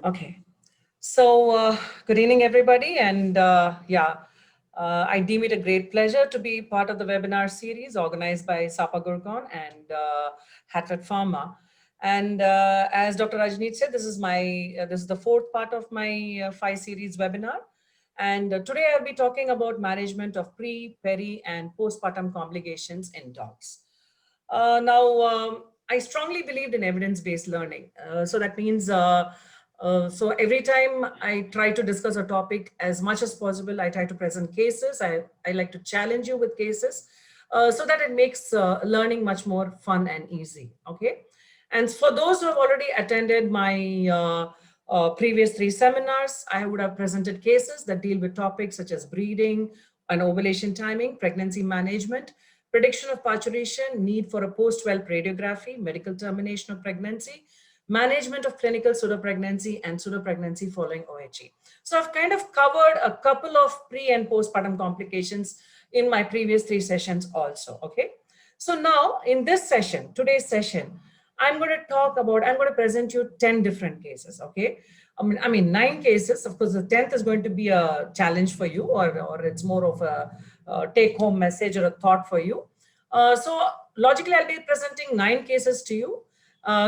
Okay. So, good evening, everybody. And I deem it a great pleasure to be part of the webinar series organized by S.A.P.A Gurugram and Hatvet PHARMA. And as Dr. Rajneet said, this is the fourth part of my 5 series webinar. And today I'll be talking about management of pre, peri, and postpartum complications in dogs. I strongly believed in evidence-based learning. So that means, so every time I try to discuss a topic as much as possible, I try to present cases. I like to challenge you with cases so that it makes learning much more fun and easy, okay? And for those who have already attended my previous 3 seminars, I would have presented cases that deal with topics such as breeding and ovulation timing, pregnancy management, prediction of parturition, need for a post-12 radiography, medical termination of pregnancy, management of clinical pseudopregnancy and pseudopregnancy following OHE. So I've kind of covered a couple of pre and postpartum complications in my previous 3 sessions also, okay? So now in this session, today's session, I'm going to present you 10 different cases, okay? I mean 9 cases. Of course, the 10th is going to be a challenge for you, or it's more of a take-home message or a thought for you. So logically, I'll be presenting 9 cases to you,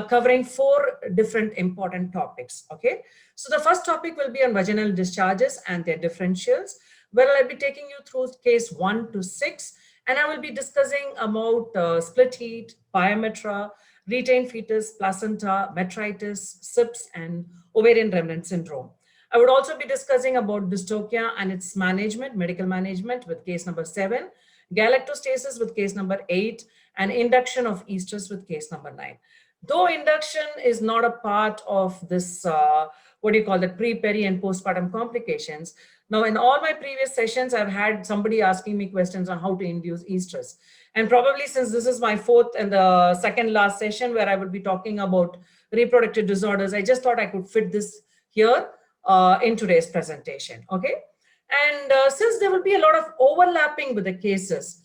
covering 4 different important topics, okay? So the first topic will be on vaginal discharges and their differentials, where I'll be taking you through case 1 to 6, and I will be discussing about split heat, pyometra, retained fetus, placenta, metritis, SIPS, and ovarian remnant syndrome. I would also be discussing about dystocia and its management, medical management with case number 7, galactostasis with case number 8, and induction of estrus with case number 9. Though induction is not a part of this, pre, peri, and postpartum complications. Now, in all my previous sessions, I've had somebody asking me questions on how to induce estrus. And probably since this is my 4th and the second last session where I would be talking about reproductive disorders, I just thought I could fit this here in today's presentation, okay? And since there will be a lot of overlapping with the cases,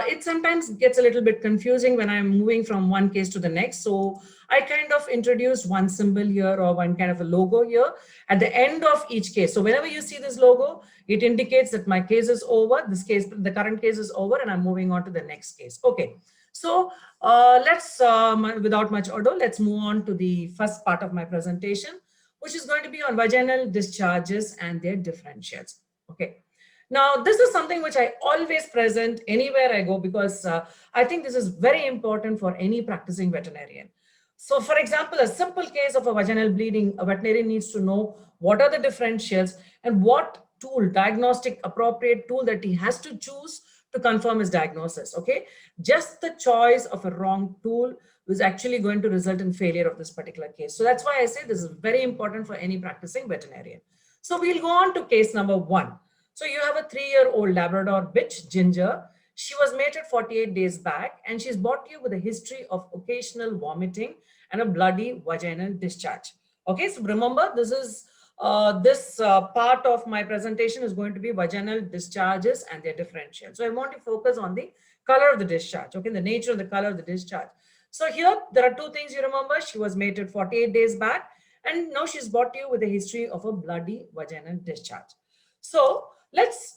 it sometimes gets a little bit confusing when I'm moving from one case to the next. So I kind of introduce one symbol here or one kind of a logo here at the end of each case. So whenever you see this logo, it indicates that my case is over. This case, the current case is over, and I'm moving on to the next case. Okay. So let's, without much ado, let's move on to the first part of my presentation, which is going to be on vaginal discharges and their differentials. Okay. Now, this is something which I always present anywhere I go because I think this is very important for any practicing veterinarian. So, for example, a simple case of a vaginal bleeding, a veterinarian needs to know what are the differentials and what tool, diagnostic appropriate tool that he has to choose to confirm his diagnosis, okay? Just the choice of a wrong tool is actually going to result in failure of this particular case. So that's why I say this is very important for any practicing veterinarian. So we'll go on to case number 1. So you have a 3-year-old Labrador bitch, Ginger. She was mated 48 days back, and she's brought you with a history of occasional vomiting and a bloody vaginal discharge. Okay, so remember, this is part of my presentation is going to be vaginal discharges and their differential. So I want to focus on the color of the discharge, okay, the nature of the color of the discharge. So here, there are 2 things you remember. She was mated 48 days back, and now she's brought you with a history of a bloody vaginal discharge. So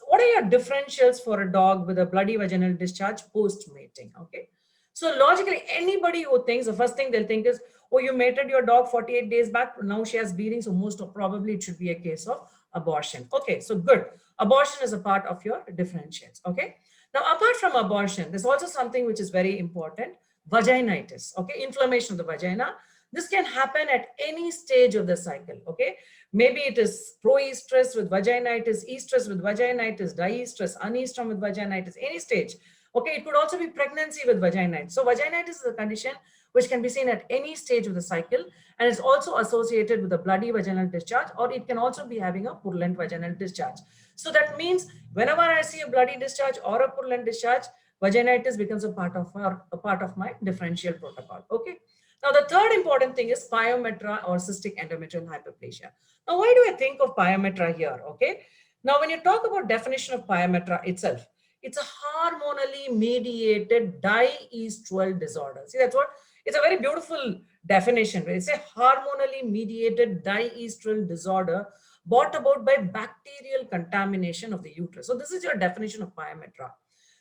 what are your differentials for a dog with a bloody vaginal discharge post-mating, okay? So logically, anybody who thinks, the first thing they'll think is, oh, you mated your dog 48 days back, now she has bleeding, so most probably it should be a case of abortion. Okay, so good. Abortion is a part of your differentials, okay? Now, apart from abortion, there's also something which is very important, vaginitis, okay? Inflammation of the vagina. This can happen at any stage of the cycle, okay? Maybe it is proestrus with vaginitis, estrus with vaginitis, diestrus, unestrus with vaginitis, any stage. Okay, it could also be pregnancy with vaginitis. So vaginitis is a condition which can be seen at any stage of the cycle, and it's also associated with a bloody vaginal discharge, or it can also be having a purulent vaginal discharge. So that means whenever I see a bloody discharge or a purulent discharge, vaginitis becomes a part of my differential protocol, okay? Now, the third important thing is pyometra or cystic endometrial hyperplasia. Now, why do I think of pyometra here? Okay. Now, when you talk about definition of pyometra itself, it's a hormonally mediated diestrous disorder. See, that's what It's a very beautiful definition. It's a hormonally mediated diestral disorder brought about by bacterial contamination of the uterus. So this is your definition of pyometra.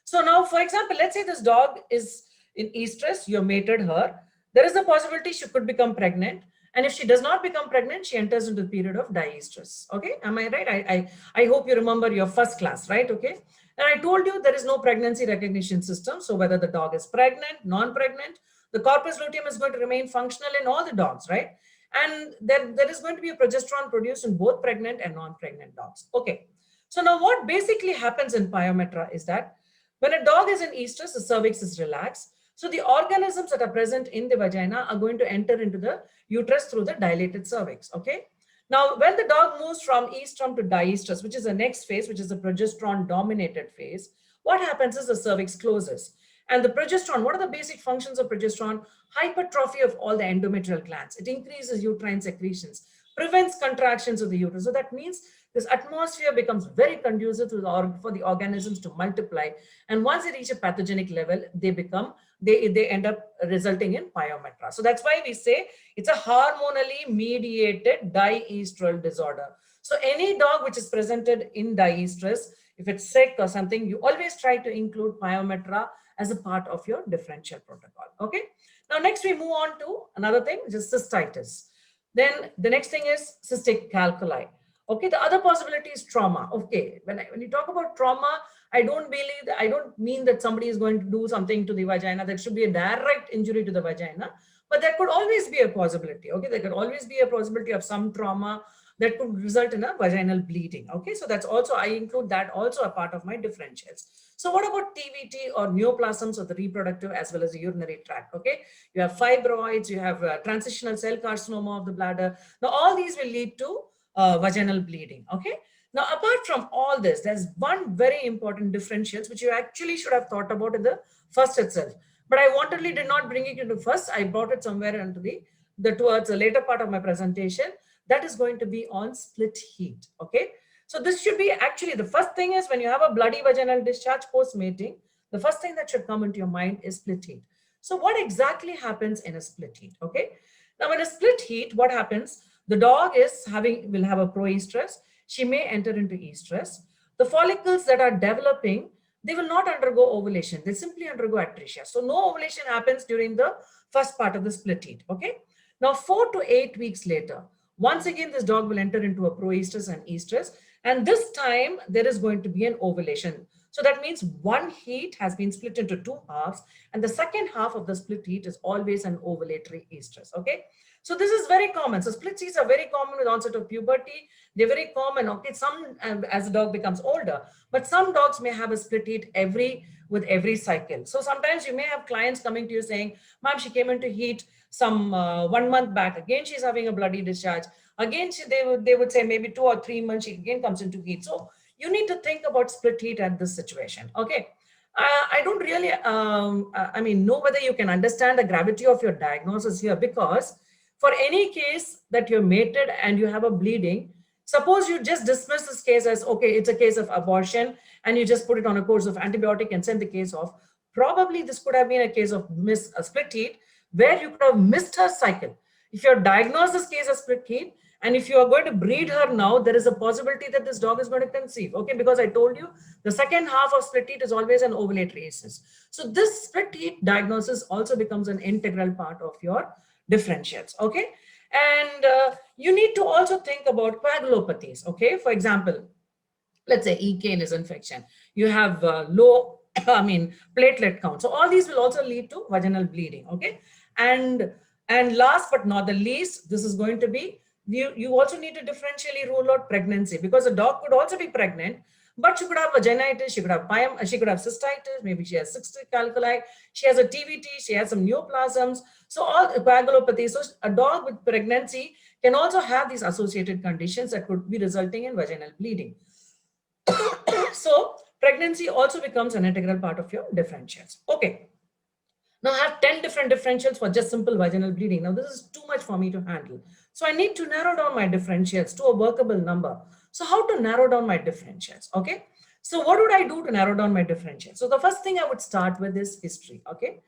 So now, for example, let's say this dog is in estrus, you mated her. There is a possibility she could become pregnant. And if she does not become pregnant, she enters into the period of diestrus. Okay, am I right? I hope you remember your first class, right? Okay. And I told you there is no pregnancy recognition system. So whether the dog is pregnant, non-pregnant, the corpus luteum is going to remain functional in all the dogs, right? And there is going to be a progesterone produced in both pregnant and non-pregnant dogs. Okay. So now what basically happens in pyometra is that when a dog is in estrus, the cervix is relaxed. So the organisms that are present in the vagina are going to enter into the uterus through the dilated cervix, okay? Now, when the dog moves from estrus to diestrus, which is the next phase, which is the progesterone-dominated phase, what happens is the cervix closes. And the progesterone, what are the basic functions of progesterone? Hypertrophy of all the endometrial glands. It increases uterine secretions, prevents contractions of the uterus. So that means this atmosphere becomes very conducive to for the organisms to multiply. And once they reach a pathogenic level, they end up resulting in pyometra. So that's why we say it's a hormonally mediated diestral disorder. So any dog which is presented in diestrus, if it's sick or something, you always try to include pyometra as a part of your differential protocol. Okay. Now, next we move on to another thing, which is cystitis. Then the next thing is cystic calculi. Okay, the other possibility is trauma. Okay, when you talk about trauma, I don't mean that somebody is going to do something to the vagina. That should be a direct injury to the vagina, but that could always be a possibility. Okay, there could always be a possibility of some trauma that could result in a vaginal bleeding. Okay, so that's also, I include that also a part of my differentials. So what about TVT or neoplasms of the reproductive as well as the urinary tract? Okay, you have fibroids, you have transitional cell carcinoma of the bladder. Now all these will lead to vaginal bleeding. Okay. Now, apart from all this, there's one very important differentials which you actually should have thought about in the first itself. But I wantedly did not bring it into first. I brought it somewhere into towards the later part of my presentation. That is going to be on split heat. Okay. So this should be actually the first thing is when you have a bloody vaginal discharge post mating, the first thing that should come into your mind is split heat. So what exactly happens in a split heat? Okay. Now, in a split heat, what happens? The dog will have a proestrus. She may enter into estrus. The follicles that are developing, they will not undergo ovulation. They simply undergo atresia. So no ovulation happens during the first part of the split heat. Okay. Now 4 to 8 weeks later, once again, this dog will enter into a proestrus and estrus. And this time there is going to be an ovulation. So that means one heat has been split into two halves. And the second half of the split heat is always an ovulatory estrus. Okay. So this is very common. So split heats are very common with onset of puberty. They're very common. Okay, some as the dog becomes older, but some dogs may have a split heat with every cycle. So sometimes you may have clients coming to you saying, "Ma'am, she came into heat some 1 month back. Again, she's having a bloody discharge. Again, they would say maybe 2 or 3 months she again comes into heat." So you need to think about split heat at this situation. Okay. I don't really, know whether you can understand the gravity of your diagnosis here, because for any case that you're mated and you have a bleeding, suppose you just dismiss this case as, okay, it's a case of abortion, and you just put it on a course of antibiotic and send the case off. Probably this could have been a case of a split heat where you could have missed her cycle. If you're diagnosed this case as split heat, and if you are going to breed her now, there is a possibility that this dog is going to conceive. Okay, because I told you the second half of split heat is always an ovulatory estrus. So this split heat diagnosis also becomes an integral part of your differentials. Okay, and you need to also think about coagulopathies. Okay, for example, let's say E. canis infection, you have low platelet count. So all these will also lead to vaginal bleeding. Okay, and last but not the least, this is going to be, you also need to differentially rule out pregnancy, because a dog could also be pregnant, but she could have vaginitis, she could have cystitis, maybe she has cystic calculi, she has a TVT, she has some neoplasms. So all coagulopathy. So a dog with pregnancy can also have these associated conditions that could be resulting in vaginal bleeding. So pregnancy also becomes an integral part of your differentials. Okay. Now I have 10 different differentials for just simple vaginal bleeding. Now this is too much for me to handle. So I need to narrow down my differentials to a workable number. So how to narrow down my differentials? Okay. So what would I do to narrow down my differentials? So the first thing I would start with is history. Okay.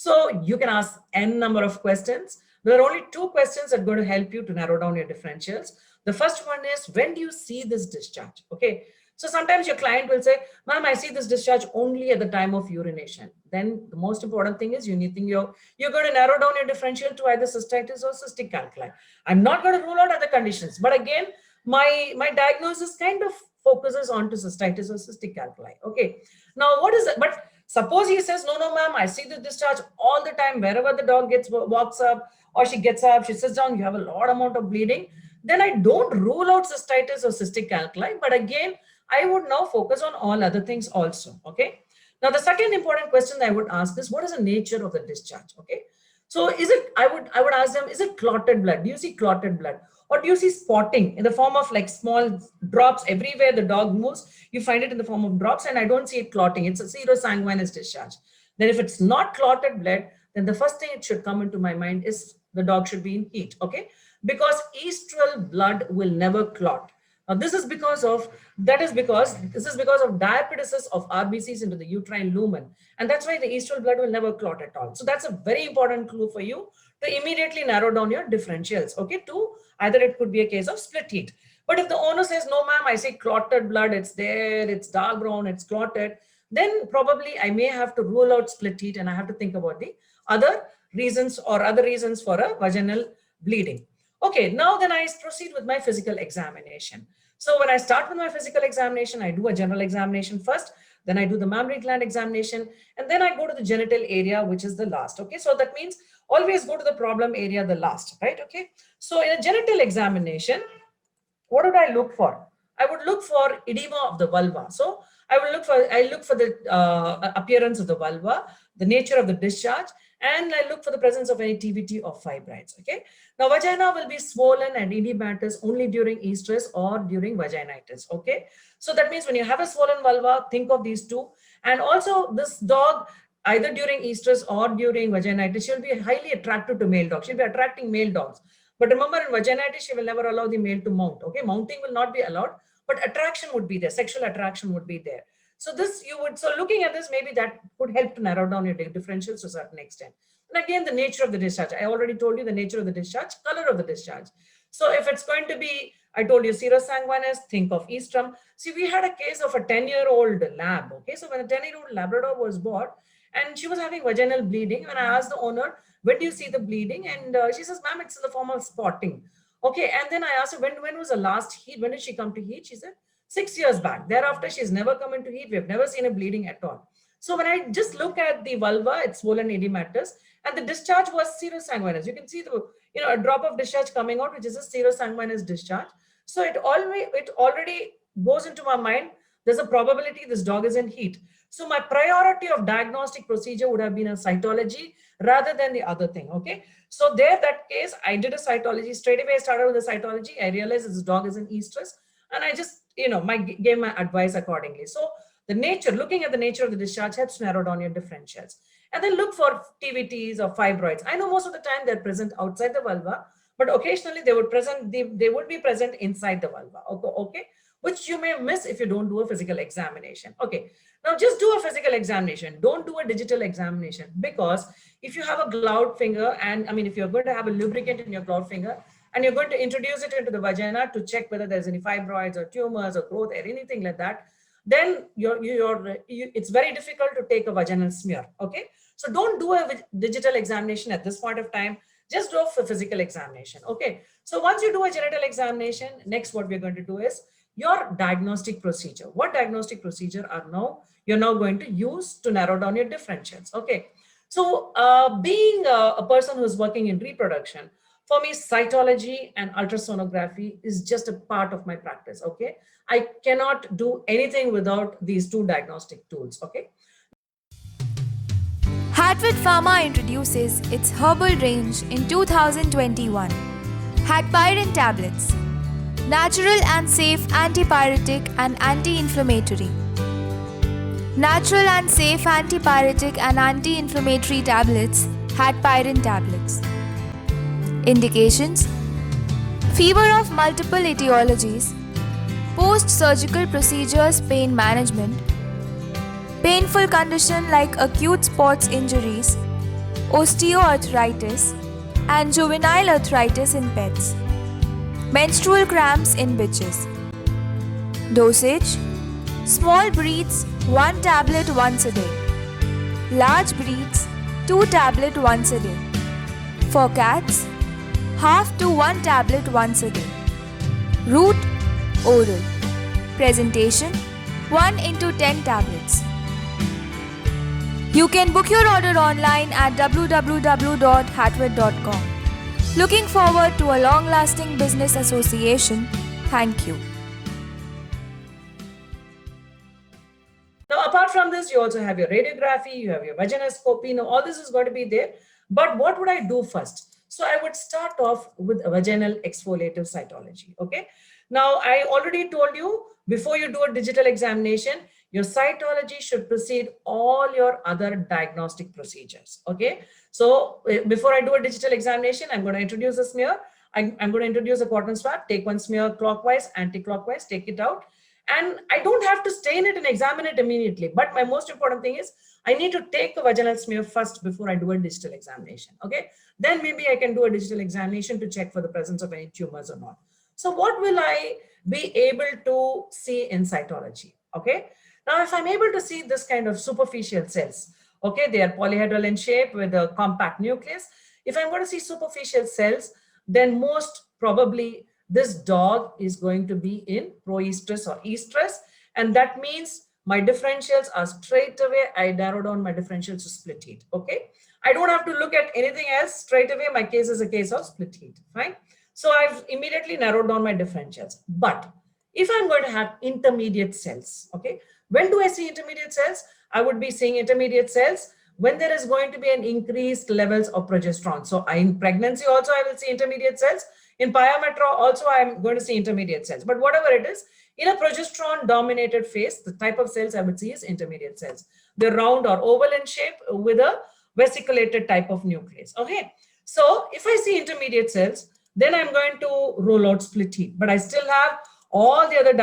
So you can ask n number of questions. There are only two questions that are going to help you to narrow down your differentials. The first one is, when do you see this discharge? Okay. So sometimes your client will say, ma'am, I see this discharge only at the time of urination. Then the most important thing is you're going to narrow down your differential to either cystitis or cystic calculi. I'm not going to rule out other conditions. But again, my diagnosis kind of focuses on to cystitis or cystic calculi. Okay. Now, what is it? But suppose he says, no, ma'am, I see the discharge all the time, wherever the dog walks up or she gets up, she sits down, you have a lot amount of bleeding. Then I don't rule out cystitis or cystic calculi. But again, I would now focus on all other things also. Okay. Now, the second important question I would ask is, what is the nature of the discharge? Okay. So I would ask them, is it clotted blood? Do you see clotted blood? Or do you see spotting in the form of like small drops everywhere the dog moves? You find it in the form of drops, and I don't see it clotting. It's a serosanguinous discharge. Then if it's not clotted blood, then the first thing it should come into my mind is the dog should be in heat, okay? Because estrous blood will never clot. Now this is because of diapedesis of RBCs into the uterine lumen. And that's why the estrous blood will never clot at all. So that's a very important clue for you to immediately narrow down your differentials, okay? To either it could be a case of split heat. But if the owner says, no, ma'am, I see clotted blood, it's there, it's dark brown, it's clotted, then probably I may have to rule out split heat and I have to think about the other reasons for a vaginal bleeding. Okay, now then I proceed with my physical examination. So when I start with my physical examination, I do a general examination first, then I do the mammary gland examination, and then I go to the genital area, which is the last. Okay, so that means always go to the problem area the last, right? Okay, so in a genital examination, what would I look for? I would look for edema of the vulva. So I look for the appearance of the vulva, the nature of the discharge, and I look for the presence of any TVT or fibroids. Okay. Now, vagina will be swollen and edematous only during estrus or during vaginitis. Okay. So that means when you have a swollen vulva, think of these two. And also this dog, either during estrus or during vaginitis, she'll be highly attractive to male dogs. She'll be attracting male dogs. But remember, in vaginitis, she will never allow the male to mount. Okay. Mounting will not be allowed, but attraction would be there. Sexual attraction would be there. So looking at this, maybe that would help to narrow down your differentials to a certain extent. And again, the nature of the discharge. I already told you the nature of the discharge, color of the discharge. So if it's going to be, I told you serosanguinous, think of estrum. See, we had a case of a 10-year-old lab. Okay, so when a 10-year-old Labrador was bought and she was having vaginal bleeding, when I asked the owner, when do you see the bleeding? And she says, ma'am, it's in the form of spotting. Okay, and then I asked her, when was the last heat? When did she come to heat? She said, 6 years back. Thereafter, she's never come into heat. We've never seen a bleeding at all. So when I just look at the vulva, it's swollen edematous, and the discharge was serosanguinous. You can see a drop of discharge coming out, which is a serosanguinous discharge. So it already goes into my mind. There's a probability this dog is in heat. So my priority of diagnostic procedure would have been a cytology rather than the other thing. Okay. So that case, I did a cytology. Straight away, I started with the cytology. I realized this dog is in estrus, and I just gave my advice accordingly. So looking at the nature of the discharge helps narrow down your differentials. And then look for TVTs or fibroids. I know most of the time they're present outside the vulva, but occasionally they would be present inside the vulva. Okay, which you may miss if you don't do a physical examination. Okay, now just do a physical examination. Don't do a digital examination, because if you have a gloved finger, and if you're going to have a lubricant in your gloved finger, and you're going to introduce it into the vagina to check whether there's any fibroids or tumors or growth or anything like that, then it's very difficult to take a vaginal smear. Okay, so don't do a digital examination at this point of time. Just do a physical examination. Okay, so once you do a genital examination, next what we're going to do is your diagnostic procedure. What diagnostic procedure you're now going to use to narrow down your differentials? Okay, so being a person who's working in reproduction, for me, cytology and ultrasonography is just a part of my practice. Okay, I cannot do anything without these two diagnostic tools. Okay. Hatvet PHARMA introduces its herbal range in 2021. Hatpyrin tablets, natural and safe antipyretic and anti-inflammatory. Natural and safe antipyretic and anti-inflammatory tablets, Hatpyrin tablets. Indications: fever of multiple etiologies, post-surgical procedures, pain management, painful condition like acute sports injuries, osteoarthritis, and juvenile arthritis in pets. Menstrual cramps in bitches. Dosage: small breeds 1 tablet once a day. Large breeds 2 tablets once a day. For cats, half to 1 tablet once a day. Route: oral. Presentation: 1 into 10 tablets. You can book your order online at www.hatvet.com. Looking forward to a long-lasting business association. Thank you. Now, apart from this, you also have your radiography, you have your vaginoscopy. Now, all this is going to be there. But what would I do first? So I would start off with vaginal exfoliative cytology. Okay. Now, I already told you, before you do a digital examination, your cytology should precede all your other diagnostic procedures. Okay. So before I do a digital examination, I'm going to introduce a smear. I'm going to introduce a cotton swab, take one smear clockwise, anti-clockwise, take it out. And I don't have to stain it and examine it immediately. But my most important thing is I need to take a vaginal smear first before I do a digital examination. Okay. Then maybe I can do a digital examination to check for the presence of any tumors or not. So what will I be able to see in cytology? Okay. Now, if I'm able to see this kind of superficial cells, okay, they are polyhedral in shape with a compact nucleus. If I'm going to see superficial cells, then most probably this dog is going to be in proestrus or estrus. And that means my differentials are straight away, I narrow down my differentials to split heat. Okay. I don't have to look at anything else straight away. My case is a case of split heat. Fine. So I've immediately narrowed down my differentials. But if I'm going to have intermediate cells, okay, when do I see intermediate cells? I would be seeing intermediate cells when there is going to be an increased levels of progesterone. So in pregnancy also I will see intermediate cells. In pyometra also I'm going to see intermediate cells. But whatever it is, in a progesterone dominated phase, the type of cells I would see is intermediate cells. They're round or oval in shape with a vesiculated type of nucleus. Okay. So if I see intermediate cells, then I'm going to rule out split heat. But I still have all the other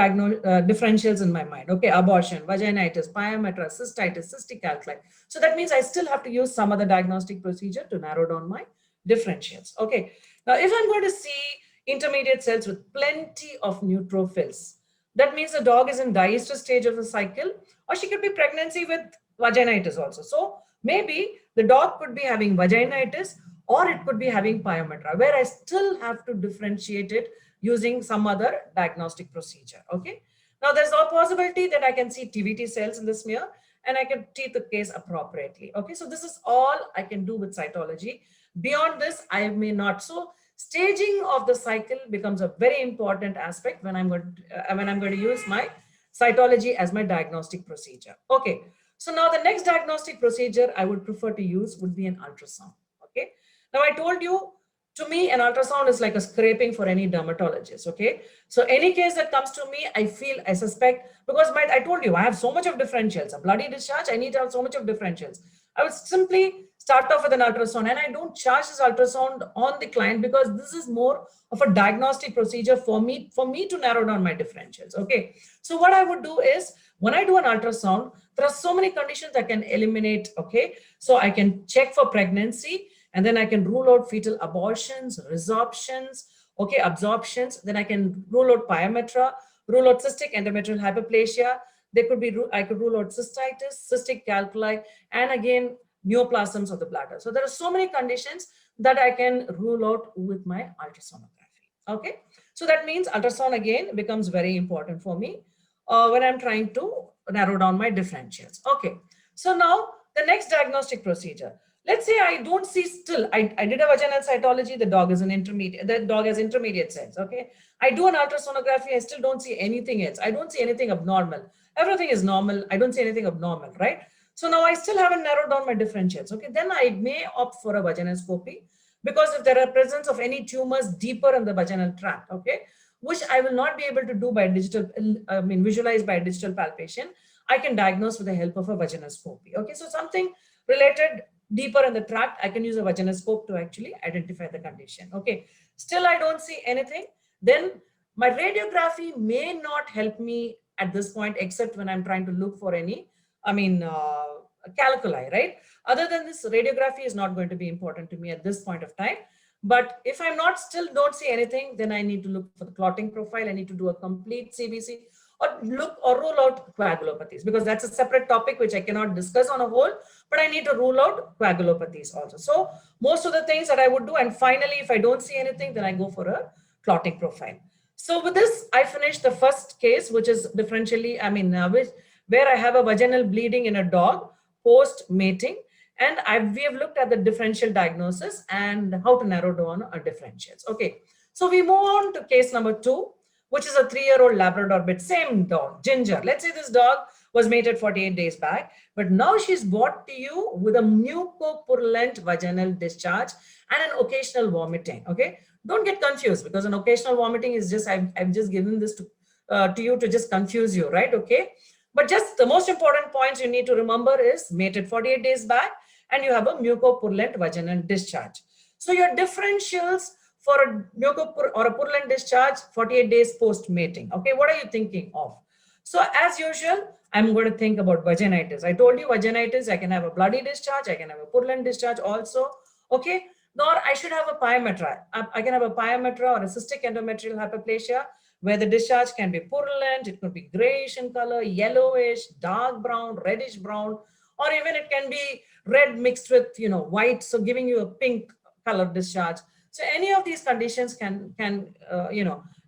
differentials in my mind. Okay, abortion, vaginitis, pyometra, cystitis, cystic alkali. So that means I still have to use some other diagnostic procedure to narrow down my differentials. Okay, now if I'm going to see intermediate cells with plenty of neutrophils, that means the dog is in diestrus stage of the cycle, or she could be pregnancy with vaginitis also. So maybe the dog could be having vaginitis, or it could be having pyometra, where I still have to differentiate it using some other diagnostic procedure. Okay. Now there's no possibility that I can see TVT cells in the smear and I can treat the case appropriately. Okay. So this is all I can do with cytology. Beyond this, I may not. So staging of the cycle becomes a very important aspect when I'm going to use my cytology as my diagnostic procedure. Okay. So now the next diagnostic procedure I would prefer to use would be an ultrasound. Okay. Now I told you, to me, an ultrasound is like a scraping for any dermatologist. Okay. So any case that comes to me, I suspect, because I told you, I have so much of differentials, a bloody discharge, I need to have so much of differentials. I would simply start off with an ultrasound, and I don't charge this ultrasound on the client because this is more of a diagnostic procedure for me to narrow down my differentials. Okay. So what I would do is, when I do an ultrasound, there are so many conditions I can eliminate. Okay. So I can check for pregnancy, and then I can rule out fetal abortions, resorptions, okay, absorptions. Then I can rule out pyometra, rule out cystic endometrial hyperplasia. I could rule out cystitis, cystic calculi, and again, neoplasms of the bladder. So there are so many conditions that I can rule out with my ultrasonography. Okay. So that means ultrasound again becomes very important for me when I'm trying to narrow down my differentials. Okay. So now the next diagnostic procedure. Let's say I don't see still, I did a vaginal cytology, the dog has intermediate cells, okay? I do an ultrasonography, I still don't see anything else. I don't see anything abnormal. Everything is normal. I don't see anything abnormal, right? So now I still haven't narrowed down my differentials, okay? Then I may opt for a vaginoscopy, because if there are presence of any tumors deeper in the vaginal tract, okay, which I will not be able to do by visualize by digital palpation, I can diagnose with the help of a vaginoscopy, okay? So something related deeper in the tract, I can use a vaginoscope to actually identify the condition. Okay, still I don't see anything, then my radiography may not help me at this point, except when I'm trying to look for any, calculi, right? Other than this, radiography is not going to be important to me at this point of time. But if I'm not still don't see anything, then I need to look for the clotting profile. I need to do a complete CBC or look or rule out coagulopathies, because that's a separate topic which I cannot discuss on a whole, but I need to rule out coagulopathies also. So most of the things that I would do, and finally, if I don't see anything, then I go for a clotting profile. So with this, I finished the first case, which is differentially, where I have a vaginal bleeding in a dog post mating. And we have looked at the differential diagnosis and how to narrow down our differentials. Okay, so we move on to case number 2, which is a 3-year-old Labrador, but same dog, Ginger. Let's say this dog was mated 48 days back, but now she's brought to you with a mucopurulent vaginal discharge and an occasional vomiting. Okay, don't get confused, because an occasional vomiting is just, I've just given this to you to just confuse you, right? Okay, but just the most important points you need to remember is mated 48 days back and you have a mucopurulent vaginal discharge. So your differentials for a mucopur or a purulent discharge 48 days post mating. Okay, what are you thinking of? So as usual, I'm going to think about vaginitis. I told you vaginitis, I can have a bloody discharge, I can have a purulent discharge also. Okay, nor I should have a pyometra. I can have a pyometra or a cystic endometrial hyperplasia where the discharge can be purulent, it could be grayish in color, yellowish, dark brown, reddish brown, or even it can be red mixed with white, so giving you a pink color discharge. So any of these conditions can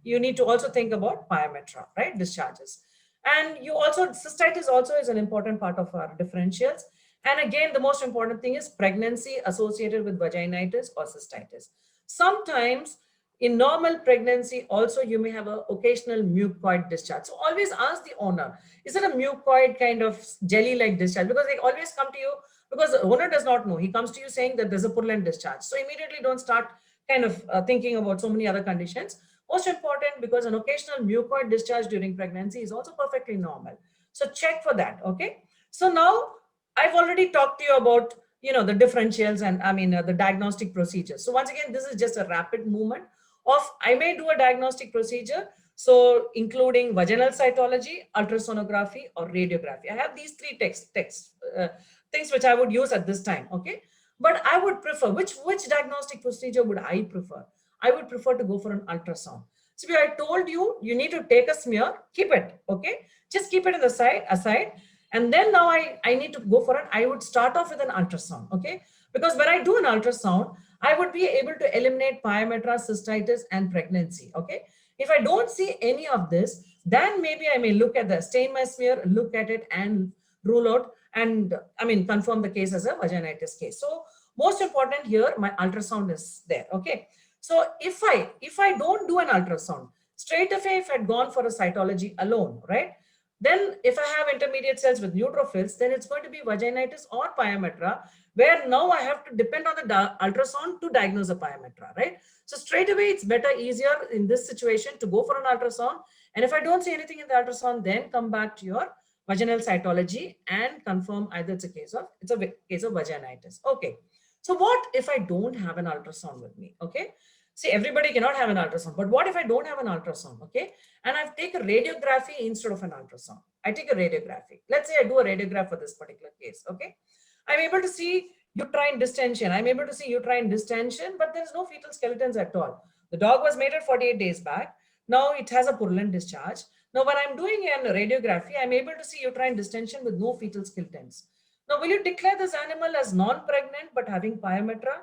you need to also think about pyometra, right? Discharges. And you also, cystitis also is an important part of our differentials. And again, the most important thing is pregnancy associated with vaginitis or cystitis. Sometimes in normal pregnancy also you may have an occasional mucoid discharge. So always ask the owner, is it a mucoid kind of jelly-like discharge? Because they always come to you, because the owner does not know. He comes to you saying that there's a purulent discharge. So immediately don't start kind of thinking about so many other conditions. Most important, because an occasional mucoid discharge during pregnancy is also perfectly normal. So check for that, okay? So now I've already talked to you about, the differentials and the diagnostic procedures. So once again, this is just a rapid movement of, I may do a diagnostic procedure, so including vaginal cytology, ultrasonography, or radiography. I have these 3 things which I would use at this time, okay? But I would prefer, which diagnostic procedure would I prefer? I would prefer to go for an ultrasound. So I told you, you need to take a smear, keep it, okay? Just keep it in the aside. And then now I need to go for it. I would start off with an ultrasound, okay? Because when I do an ultrasound, I would be able to eliminate pyometra, cystitis, and pregnancy, okay? If I don't see any of this, then maybe I may look at stain my smear, look at it and rule out and confirm the case as a vaginitis case. So most important here, my ultrasound is there, okay? So if I don't do an ultrasound, straight away if I'd gone for a cytology alone, right? Then if I have intermediate cells with neutrophils, then it's going to be vaginitis or pyometra, where now I have to depend on the ultrasound to diagnose a pyometra, right? So straight away, it's better, easier in this situation to go for an ultrasound. And if I don't see anything in the ultrasound, then come back to your vaginal cytology and confirm either it's a case of vaginitis. Okay. So what if I don't have an ultrasound with me? Okay. See, everybody cannot have an ultrasound, but what if I don't have an ultrasound? Okay. And I take a radiography instead of an ultrasound. I take a radiography. Let's say I do a radiograph for this particular case. Okay. I'm able to see uterine distension. I'm able to see uterine distension, but there's no fetal skeletons at all. The dog was mated 48 days back. Now it has a purulent discharge. Now, when I'm doing a radiography, I'm able to see uterine distension with no fetal skeletons. Now, will you declare this animal as non-pregnant but having pyometra?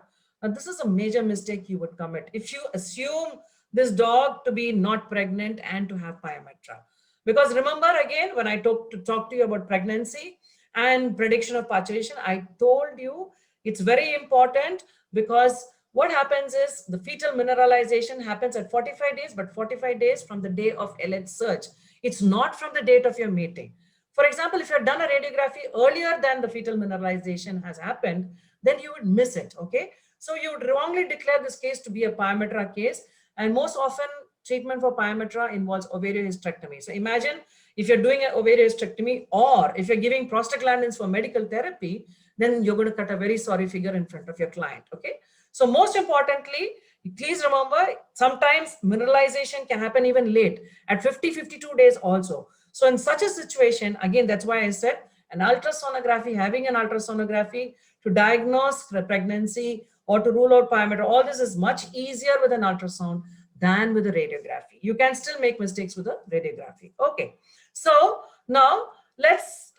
Now, this is a major mistake you would commit if you assume this dog to be not pregnant and to have pyometra. Because remember again, when I talk to you about pregnancy and prediction of parturition, I told you it's very important, because what happens is the fetal mineralization happens at 45 days, but 45 days from the day of LH search. It's not from the date of your mating. For example, if you had done a radiography earlier than the fetal mineralization has happened, then you would miss it, okay? So you would wrongly declare this case to be a pyometra case, and most often treatment for pyometra involves ovariohysterectomy. So imagine if you're doing an ovariohysterectomy, or if you're giving prostaglandins for medical therapy, then you're going to cut a very sorry figure in front of your client, okay? So most importantly, please remember, sometimes mineralization can happen even late at 50, 52 days also. So in such a situation, again, that's why I said An ultrasonography, having an ultrasonography to diagnose the pregnancy or to rule out pyometra, all this is much easier with an ultrasound than with a radiography. You can still make mistakes with a radiography. Okay, so now let's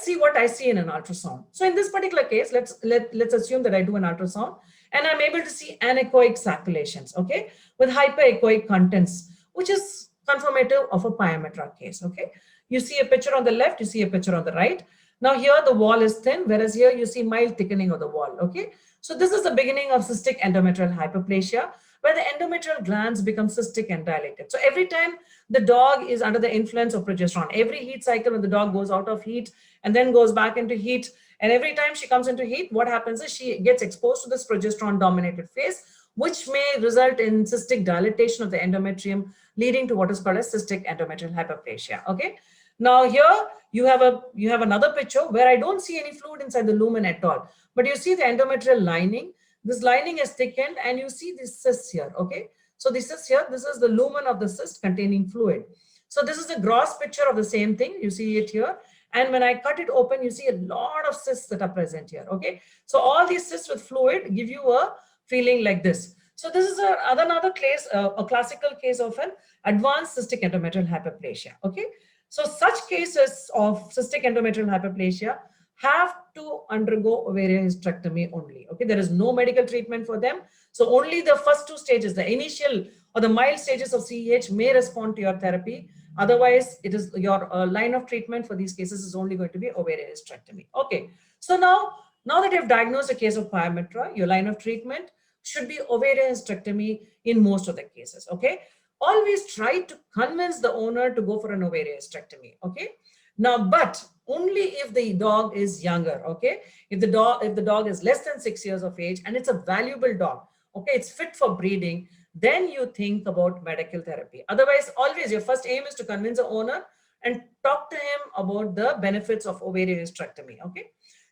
see what I see in an ultrasound. So in this particular case, let's assume that I do an ultrasound and I'm able to see anechoic circulations, okay, with hyperechoic contents, which is confirmative of a pyometra case. Okay, you see a picture on the left, you see a picture on the right. Now here the wall is thin, whereas here you see mild thickening of the wall. Okay, so this is the beginning of cystic endometrial hyperplasia, where the endometrial glands become cystic and dilated. So every time the dog is under the influence of progesterone, every heat cycle when the dog goes out of heat and then goes back into heat, and every time she comes into heat, what happens is she gets exposed to this progesterone dominated phase, which may result in cystic dilatation of the endometrium, leading to what is called as cystic endometrial hyperplasia. Okay, now here you have another picture where I don't see any fluid inside the lumen at all, but you see the endometrial lining. This lining is thickened and you see this cyst here. Okay, so this is here, this is the lumen of the cyst containing fluid. So this is a gross picture of the same thing. You see it here, and when I cut it open, you see a lot of cysts that are present here. Okay, so all these cysts with fluid give you a feeling like this. So this is another case, a classical case of an advanced cystic endometrial hyperplasia. Okay, so such cases of cystic endometrial hyperplasia have to undergo ovariohysterectomy only. Okay, there is no medical treatment for them. So only the first two stages, the initial or the mild stages of CEH may respond to your therapy. Otherwise, it is your line of treatment for these cases is only going to be ovariohysterectomy. Okay, so now that you've diagnosed a case of pyometra, your line of treatment should be ovariohysterectomy in most of the cases. Okay, always try to convince the owner to go for an ovariohysterectomy. Okay, now, but only if the dog is younger. Okay, if the dog is less than 6 years of age and it's a valuable dog, okay, it's fit for breeding, then you think about medical therapy. Otherwise, always your first aim is to convince the owner and talk to him about the benefits of ovariohysterectomy. Okay,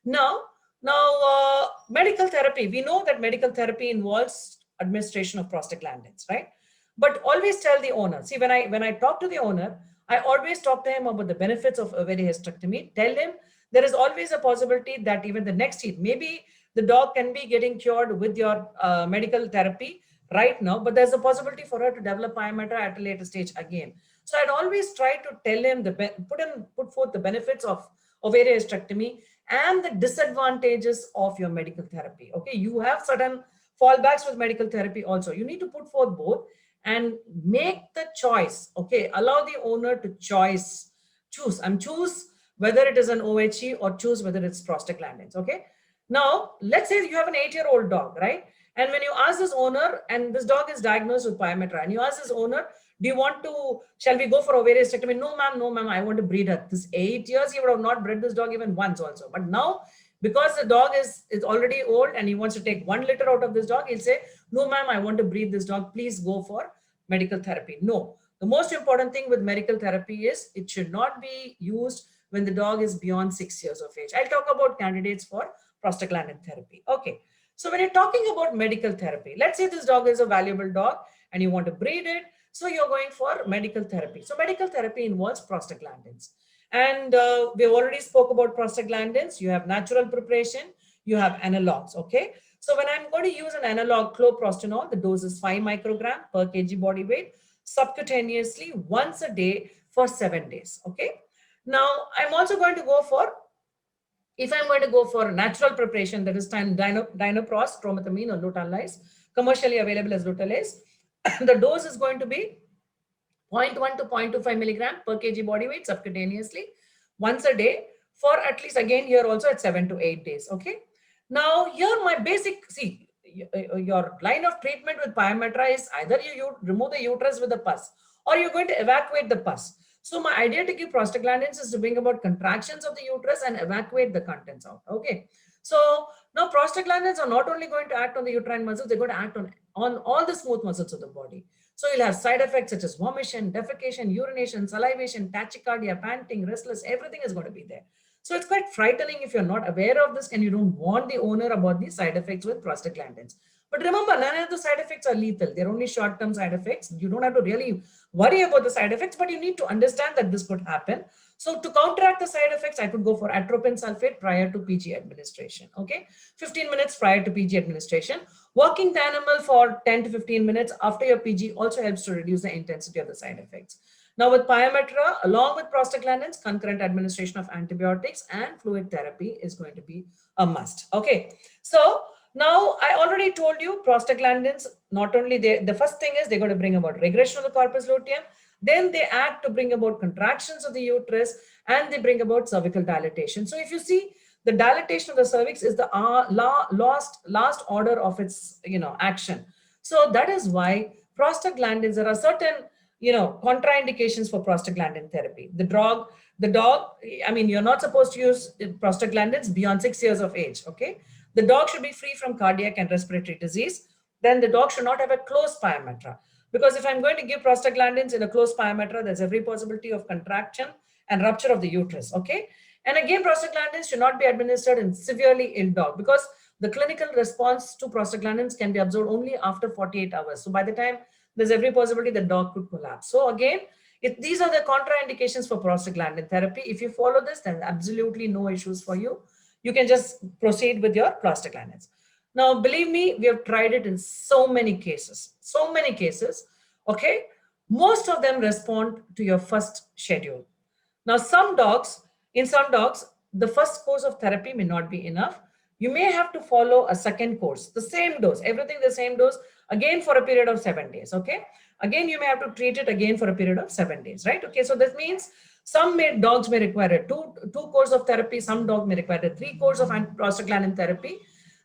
now medical therapy, we know that medical therapy involves administration of prostaglandins, right? But always tell the owner, see, when I talk to the owner, I always talk to him about the benefits of ovariohysterectomy. Tell him there is always a possibility that even the next heat, maybe the dog can be getting cured with your medical therapy right now, but there's a possibility for her to develop pyometra at a later stage again. So I'd always try to tell him put forth the benefits of ovariohysterectomy and the disadvantages of your medical therapy. Okay, you have certain fallbacks with medical therapy also. You need to put forth both and make the choice. Okay, allow the owner to choose whether it is an OHE or choose whether it's prostaglandins. Okay, now let's say you have an 8-year-old dog, right? And when you ask this owner, and this dog is diagnosed with pyometra, and you ask this owner, shall we go for ovariohysterectomy? No, ma'am, I want to breed her. This 8 years, he would have not bred this dog even once also. But now, because the dog is already old and he wants to take 1 liter out of this dog, he'll say, no, ma'am, I want to breed this dog. Please go for medical therapy. No, the most important thing with medical therapy is it should not be used when the dog is beyond 6 years of age. I'll talk about candidates for prostaglandin therapy. Okay. So when you're talking about medical therapy, let's say this dog is a valuable dog and you want to breed it. So you're going for medical therapy. So medical therapy involves prostaglandins. And we already spoke about prostaglandins. You have natural preparation, you have analogs. Okay. So when I'm going to use an analog cloprostenol, the dose is 5 microgram per kg body weight subcutaneously once a day for 7 days. Okay. Now I'm also going to go for, if I'm going to go for natural preparation, that is dinoprost, tromethamine or Lutalase, commercially available as Lutalase, the dose is going to be 0.1 to 0.25 milligram per kg body weight subcutaneously once a day for at least, again here also at 7 to 8 days. Okay. Now here my basic, see, your line of treatment with pyometra is either you remove the uterus with the pus or you're going to evacuate the pus. So my idea to give prostaglandins is to bring about contractions of the uterus and evacuate the contents out. Okay. So now prostaglandins are not only going to act on the uterine muscles, they're going to act on all the smooth muscles of the body. So you'll have side effects such as vomition, defecation, urination, salivation, tachycardia, panting, restless, everything is going to be there. So it's quite frightening if you're not aware of this and you don't warn the owner about the side effects with prostaglandins. But remember, none of the side effects are lethal. They're only short-term side effects. You don't have to really worry about the side effects, but you need to understand that this could happen. So to counteract the side effects, I could go for atropine sulfate prior to PG administration. Okay, 15 minutes prior to PG administration. Working the animal for 10 to 15 minutes after your PG also helps to reduce the intensity of the side effects. Now with pyometra, along with prostaglandins, concurrent administration of antibiotics and fluid therapy is going to be a must. Okay, so now I already told you prostaglandins, not only the first thing is they're going to bring about regression of the corpus luteum, then they act to bring about contractions of the uterus, and they bring about cervical dilatation. So if you see, the dilatation of the cervix is the last order of its action. So that is why prostaglandins, there are certain contraindications for prostaglandin therapy. The dog, I mean, you're not supposed to use prostaglandins beyond 6 years of age. Okay, the dog should be free from cardiac and respiratory disease. Then the dog should not have a closed pyometra, because if I'm going to give prostaglandins in a closed pyometra, there's every possibility of contraction and rupture of the uterus. Okay, and again, prostaglandins should not be administered in severely ill dog, because the clinical response to prostaglandins can be observed only after 48 hours. So by the time, there's every possibility the dog could collapse. So again, these are the contraindications for prostaglandin therapy. If you follow this, then absolutely no issues for you. You can just proceed with your prostaglandins. Now, believe me, we have tried it in so many cases. Okay, most of them respond to your first schedule. Now, in some dogs, the first course of therapy may not be enough. You may have to follow a second course, the same dose, everything the same dose, again for a period of 7 days. Okay, again you may have to treat it again for a period of 7 days, right? Okay, so that means dogs may require a two course of therapy, some dog may require a 3 course of prostaglandin therapy,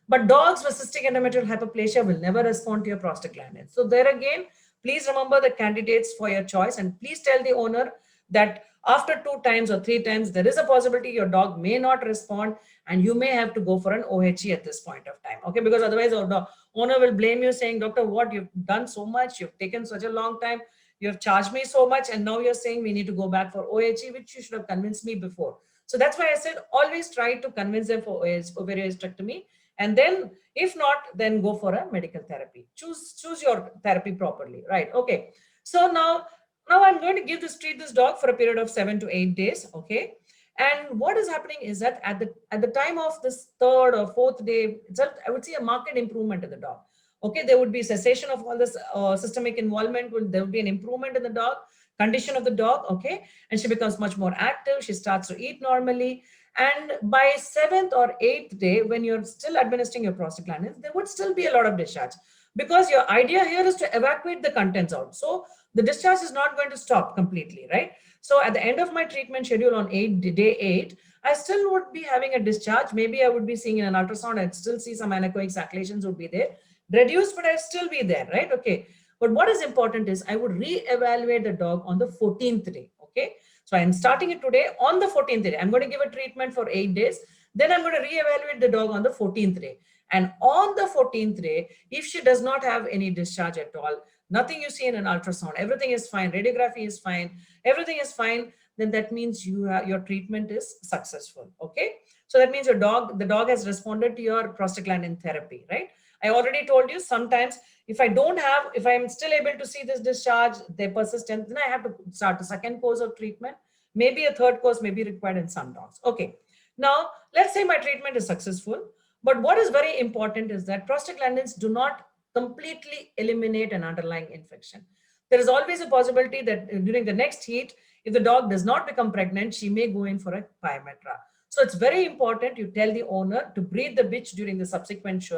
but dogs with cystic endometrial hyperplasia will never respond to your prostaglandin. So there again, please remember the candidates for your choice, and please tell the owner that after 2 times or 3 times, there is a possibility your dog may not respond, and you may have to go for an OHE at this point of time. Okay, because otherwise the owner will blame you, saying, doctor, what, you've done so much, you've taken such a long time, you have charged me so much, and now you're saying we need to go back for OHE, which you should have convinced me before. So that's why I said always try to convince them for ovariohysterectomy, and then if not, then go for a medical therapy. Choose your therapy properly, right? Okay, so now I'm going to treat this dog for a period of 7 to 8 days. Okay, and what is happening is that at the time of this 3rd or 4th day itself, I would see a marked improvement in the dog. Okay, there would be cessation of all this systemic involvement. There would be an improvement in the dog condition of the dog. Okay, and she becomes much more active. She starts to eat normally. And by 7th or 8th day, when you're still administering your prostaglandins, there would still be a lot of discharge, because your idea here is to evacuate the contents out. So the discharge is not going to stop completely, right? So at the end of my treatment schedule on day 8, I still would be having a discharge. Maybe I would be seeing in an ultrasound, I'd still see some anechoic circulations would be there, reduced, but I'd still be there, right? Okay. But what is important is I would re-evaluate the dog on the 14th day. Okay. So I'm starting it today. On the 14th day, I'm going to give a treatment for 8 days. Then I'm going to re-evaluate the dog on the 14th day. And on the 14th day, if she does not have any discharge at all, nothing you see in an ultrasound, everything is fine, radiography is fine, everything is fine, then that means your treatment is successful. Okay, so that means the dog has responded to your prostaglandin therapy, right? I already told you, sometimes if I'm still able to see this discharge, they're persistent, then I have to start a second course of treatment. Maybe a 3rd course may be required in some dogs. Okay, now let's say my treatment is successful. But what is very important is that prostaglandins do not completely eliminate an underlying infection. There is always a possibility that during the next heat, if the dog does not become pregnant, she may go in for a pyometra. So it's very important you tell the owner to breed the bitch during the subsequent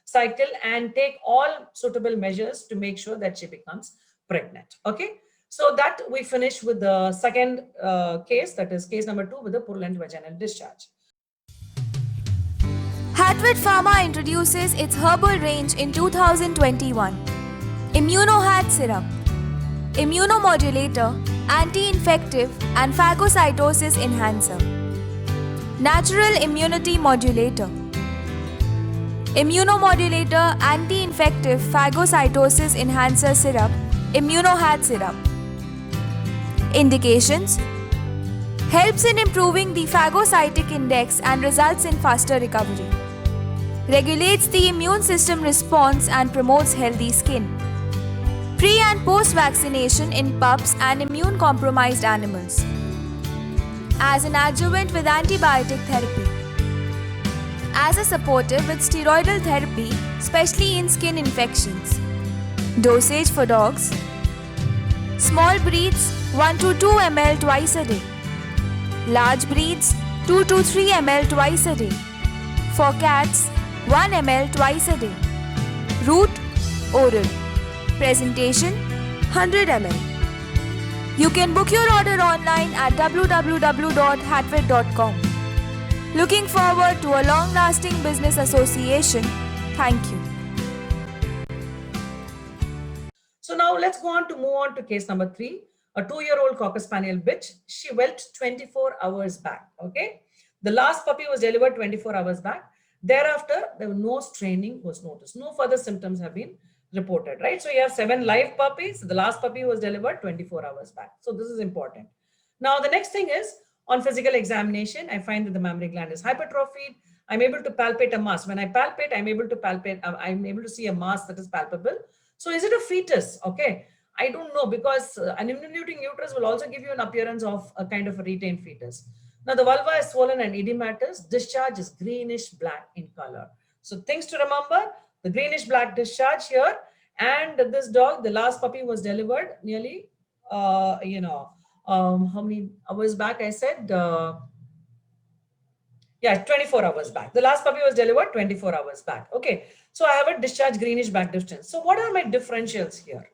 cycle and take all suitable measures to make sure that she becomes pregnant. Okay, so that we finish with the second case, that is case number 2 with the purulent vaginal discharge. Hatvet PHARMA introduces its herbal range in 2021. ImmunoHat Syrup, Immunomodulator, Anti-infective and Phagocytosis Enhancer. Natural Immunity Modulator. Immunomodulator, Anti-infective, Phagocytosis Enhancer Syrup, ImmunoHat Syrup. Indications: helps in improving the phagocytic index and results in faster recovery. Regulates the immune system response and promotes healthy skin. Pre and post vaccination in pups and immune compromised animals. as an adjuvant with antibiotic therapy, as a supportive with steroidal therapy, especially in skin infections. Dosage for dogs: small breeds 1 to 2 ml twice a day, large breeds 2 to 3 ml twice a day. For cats, 1 ml twice a day. Route: oral. Presentation: 100 ml. You can book your order online at www.hatvet.com. Looking forward to a long-lasting business association. Thank you. So now let's move on to case number 3. A 2-year-old Cocker Spaniel bitch. She whelped 24 hours back. Okay. The last puppy was delivered 24 hours back. Thereafter, there was no straining was noticed. No further symptoms have been reported, right? So you have 7 live puppies. The last puppy was delivered 24 hours back. So this is important. Now, the next thing is on physical examination, I find that the mammary gland is hypertrophied. I'm able to palpate a mass. When I palpate, I'm able to see a mass that is palpable. So is it a fetus? Okay. I don't know, because an involuting uterus will also give you an appearance of a kind of a retained fetus. Now the vulva is swollen and edematous. Discharge is greenish black in color. So things to remember: the greenish black discharge here, and this dog, the last puppy was delivered nearly, how many hours back I said? 24 hours back. The last puppy was delivered 24 hours back. Okay. So I have a discharge greenish black distance. So what are my differentials here?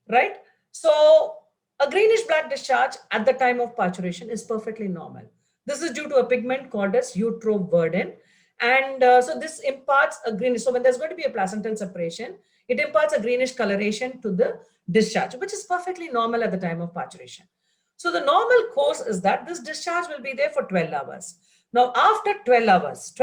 Right? So a greenish black discharge at the time of parturition is perfectly normal. This is due to a pigment called as utrovertin. And so this imparts a greenish. So when there's going to be a placental separation, it imparts a greenish coloration to the discharge, which is perfectly normal at the time of parturition. So the normal course is that this discharge will be there for 12 hours. Now, after 12 hours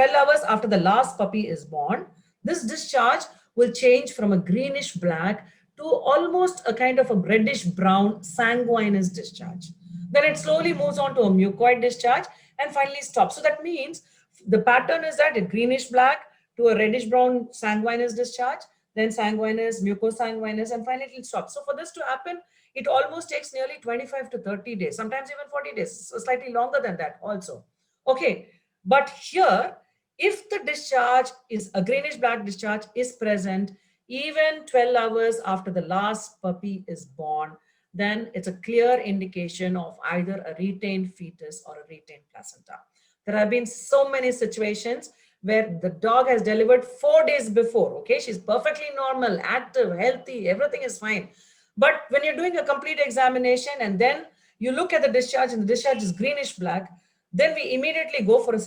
after the last puppy is born, this discharge will change from a greenish black to almost a kind of a reddish brown sanguinous discharge. Then it slowly moves on to a mucoid discharge and finally stops. So that means the pattern is that a greenish black to a reddish brown sanguinous discharge, then sanguinous, mucosanguinous, and finally it will stop. So for this to happen, it almost takes nearly 25 to 30 days, sometimes even 40 days, so slightly longer than that also. Okay, but here, if the discharge is a greenish black discharge is present even 12 hours after the last puppy is born, then it's a clear indication of either a retained fetus or a retained placenta. There have been so many situations where the dog has delivered 4 days before. Okay, she's perfectly normal, active, healthy, everything is fine. But when you're doing a complete examination and then you look at the discharge and the discharge is greenish black, then we immediately go for a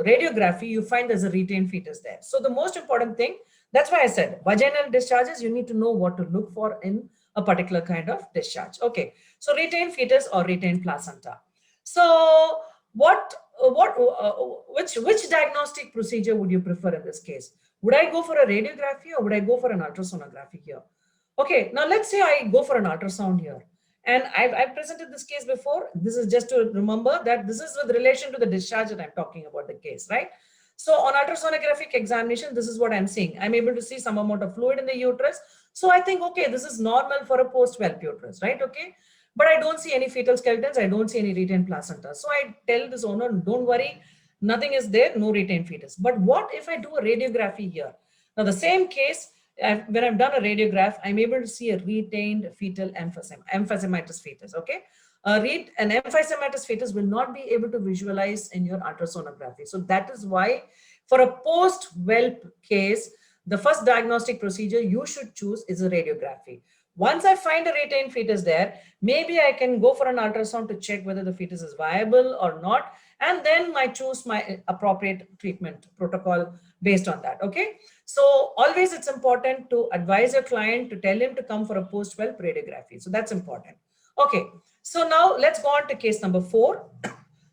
radiography, you find there's a retained fetus there. So the most important thing, that's why I said vaginal discharges, you need to know what to look for in a particular kind of discharge. Okay, so retained fetus or retained placenta. So which diagnostic procedure would you prefer in this case? Would I go for a radiography or would I go for an ultrasonography here? Okay, now let's say I go for an ultrasound here. And I've presented this case before. This is just to remember that this is with relation to the discharge that I'm talking about the case, right? So on ultrasonographic examination, this is what I'm seeing. I'm able to see some amount of fluid in the uterus. So I think, okay, this is normal for a post-whelp uterus, right? Okay. But I don't see any fetal skeletons. I don't see any retained placenta. So I tell this owner, don't worry, nothing is there, no retained fetus. But what if I do a radiography here? Now the same case, when I've done a radiograph, I'm able to see a retained fetal emphysematous fetus, okay? An emphysematous fetus will not be able to visualize in your ultrasonography. So that is why for a post-whelp case, the first diagnostic procedure you should choose is a radiography. Once I find a retained fetus there, maybe I can go for an ultrasound to check whether the fetus is viable or not, and then I choose my appropriate treatment protocol based on that, okay? So always it's important to advise your client to tell him to come for a post-whelp radiography. So that's important. Okay, so now let's go on to case number 4.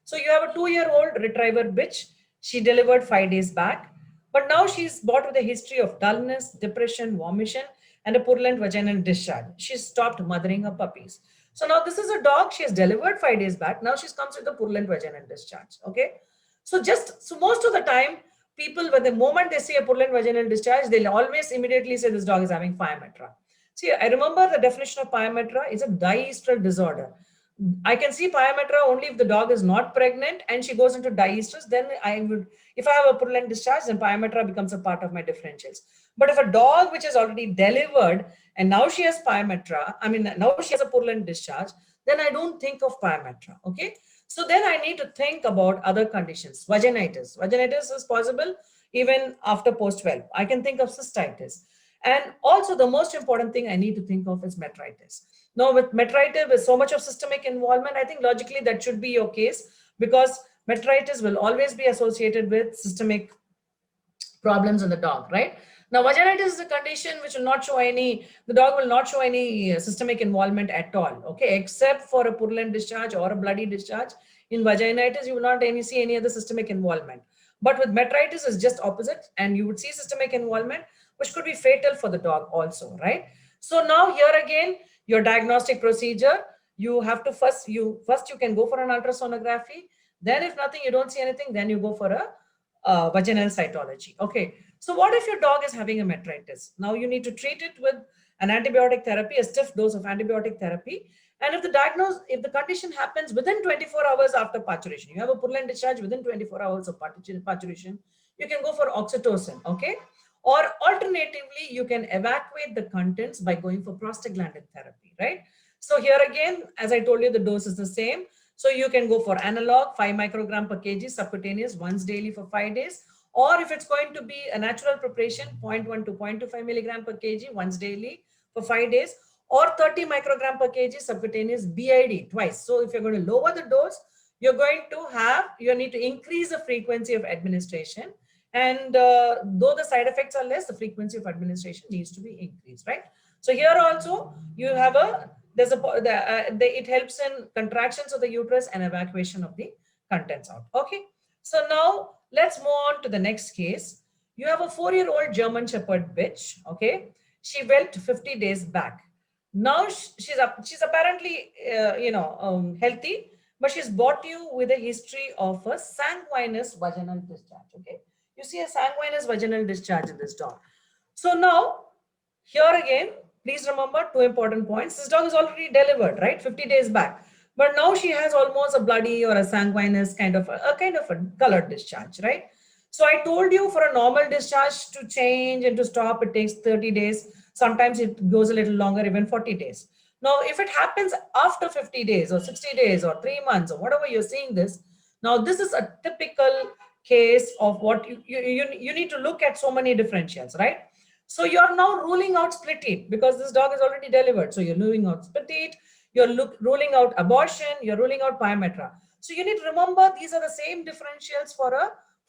So you have a 2-year-old retriever bitch. She delivered 5 days back, but now she's brought with a history of dullness, depression, vomition, and a purulent vaginal discharge. She stopped mothering her puppies. So now this is a dog. She has delivered 5 days back. Now she comes with a purulent vaginal discharge. Okay. So most of the time, people, when the moment they see a purulent vaginal discharge, they'll always immediately say this dog is having pyometra. See, I remember the definition of pyometra is a diestral disorder. I can see pyometra only if the dog is not pregnant and she goes into diestress. Then I would, if I have a purulent discharge, then pyometra becomes a part of my differentials. But if a dog which is already delivered and now she has pyometra, I mean, now she has a purulent discharge, then I don't think of pyometra. Okay. So then I need to think about other conditions. Vaginitis. Vaginitis is possible even after post 12. I can think of cystitis. And also the most important thing I need to think of is metritis. Now with metritis, with so much of systemic involvement, I think logically that should be your case, because metritis will always be associated with systemic problems in the dog, right? Now, vaginitis is a condition which will not show any, the dog will not show any systemic involvement at all, okay, except for a purulent discharge or a bloody discharge. In vaginitis, you will not see any other systemic involvement. But with metritis, it's just opposite, and you would see systemic involvement, which could be fatal for the dog also, right? So now here again, your diagnostic procedure, you have to first you can go for an ultrasonography. Then if nothing, you don't see anything, then you go for a vaginal cytology. Okay. So what if your dog is having a metritis? Now you need to treat it with an antibiotic therapy, a stiff dose of antibiotic therapy. And if the condition happens within 24 hours after parturition, you have a purulent discharge within 24 hours of parturition, you can go for oxytocin. Okay. Or alternatively, you can evacuate the contents by going for prostaglandin therapy, right? So here again, as I told you, the dose is the same. So you can go for analog 5 microgram per kg subcutaneous once daily for 5 days. Or if it's going to be a natural preparation, 0.1 to 0.25 milligram per kg once daily for 5 days, or 30 microgram per kg subcutaneous BID twice. So if you're going to lower the dose, you need to increase the frequency of administration. And though the side effects are less, the frequency of administration needs to be increased, right? So here also you have it helps in contractions of the uterus and evacuation of the contents out. Okay. So now let's move on to the next case. You have a 4-year-old German Shepherd bitch. Okay. She went 50 days back. Now she's apparently, healthy, but she's brought you with a history of a sanguinous vaginal discharge. Okay. You see a sanguinous vaginal discharge in this dog. So now, here again, please remember 2 important points. This dog is already delivered, right? 50 days back. But now she has almost a bloody or a sanguinous kind of a colored discharge, right? So I told you for a normal discharge to change and to stop, it takes 30 days. Sometimes it goes a little longer, even 40 days. Now, if it happens after 50 days or 60 days or 3 months or whatever you're seeing this, now this is a typical case of what you need to look at so many differentials, right? So you're now ruling out split teat because this dog is already delivered. So you're ruling out split teat, ruling out abortion, you're ruling out pyometra. So you need to remember these are the same differentials for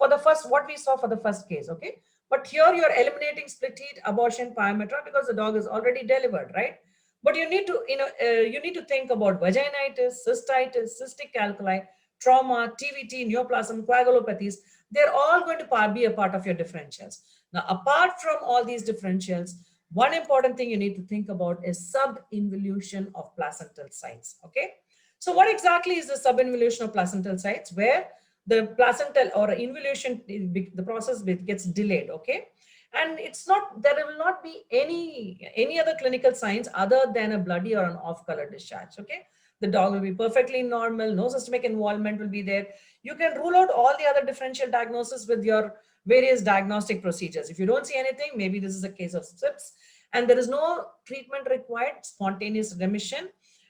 the first, what we saw for the first case, okay? But here you're eliminating split teat, abortion, pyometra because the dog is already delivered, right? But you need to, you need to think about vaginitis, cystitis, cystic calculi, trauma, TVT, neoplasm, coagulopathies. They're all going to be a part of your differentials. Now, apart from all these differentials, one important thing you need to think about is subinvolution of placental sites. Okay. So what exactly is the subinvolution of placental sites? Where the placental or involution, the process gets delayed. Okay. And there will not be any other clinical signs other than a bloody or an off-color discharge. Okay. The dog will be perfectly normal. No systemic involvement will be there. You can rule out all the other differential diagnosis with your various diagnostic procedures. If you don't see anything, maybe this is a case of SIPS, and there is no treatment required, spontaneous remission,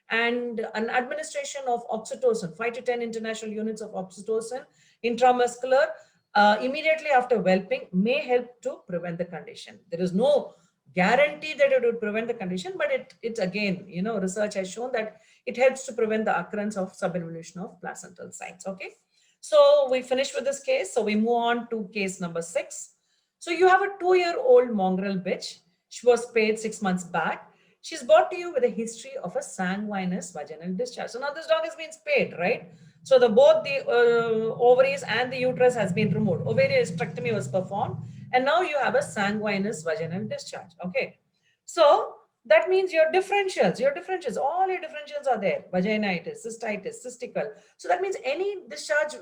and an administration of oxytocin, 5 to 10 international units of oxytocin intramuscular immediately after whelping may help to prevent the condition. There is no guarantee that it would prevent the condition, but it's again, research has shown that it helps to prevent the occurrence of subinvolution of placental sites. Okay. So we finished with this case. So we move on to case number 6. So you have a 2-year-old mongrel bitch. She was spayed 6 months back. She's brought to you with a history of a sanguinous vaginal discharge. So now this dog has been spayed, right? So both the ovaries and the uterus has been removed. Ovariohysterectomy was performed. And now you have a sanguinous vaginal discharge. Okay. So that means all your differentials are there. Vaginitis, cystitis, cystical. So that means any discharge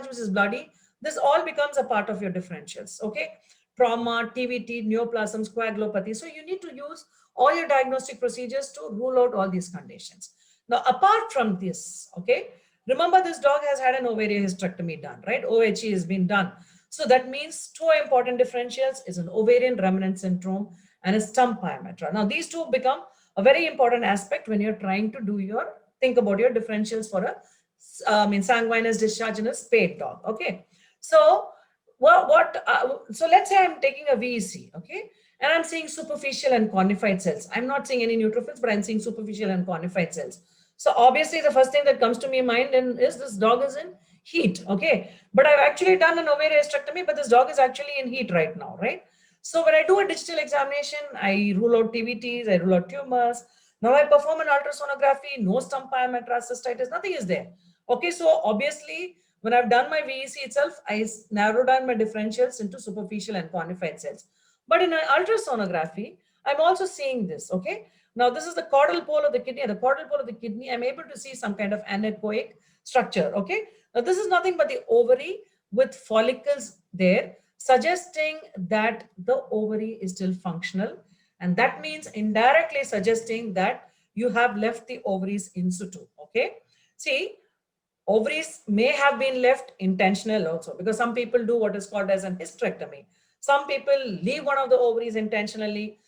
which is bloody, this all becomes a part of your differentials. Okay. Trauma, TVT, neoplasms, coagulopathy. So you need to use all your diagnostic procedures to rule out all these conditions. Now, apart from this, okay, remember this dog has had an ovariohysterectomy done, right? OHE has been done. So that means two important differentials is an ovarian remnant syndrome and a stump pyometra. Now, these two become a very important aspect when you're trying to do your, think about your differentials for a, sanguinous discharge in a spayed dog, okay? So, so let's say I'm taking a VEC, okay? And I'm seeing superficial and conified cells. I'm not seeing any neutrophils, but I'm seeing superficial and conified cells. So obviously the first thing that comes to my mind is this dog is in heat, okay? But I've actually done an ovariohysterectomy, but this dog is actually in heat right now, right? So when I do a digital examination, I rule out TVTs, I rule out tumors. Now I perform an ultrasonography, no stump pyometra, cystitis, nothing is there. Okay, so obviously when I've done my VEC itself, I narrow down my differentials into superficial and conified cells. But in an ultrasonography, I'm also seeing this, okay? Now, this is the caudal pole of the kidney. At the caudal pole of the kidney, I'm able to see some kind of anechoic structure, okay? Now, this is nothing but the ovary with follicles there, suggesting that the ovary is still functional. And that means indirectly suggesting that you have left the ovaries in situ, okay? See, ovaries may have been left intentional also, because some people do what is called as an hysterectomy. Some people leave one of the ovaries intentionally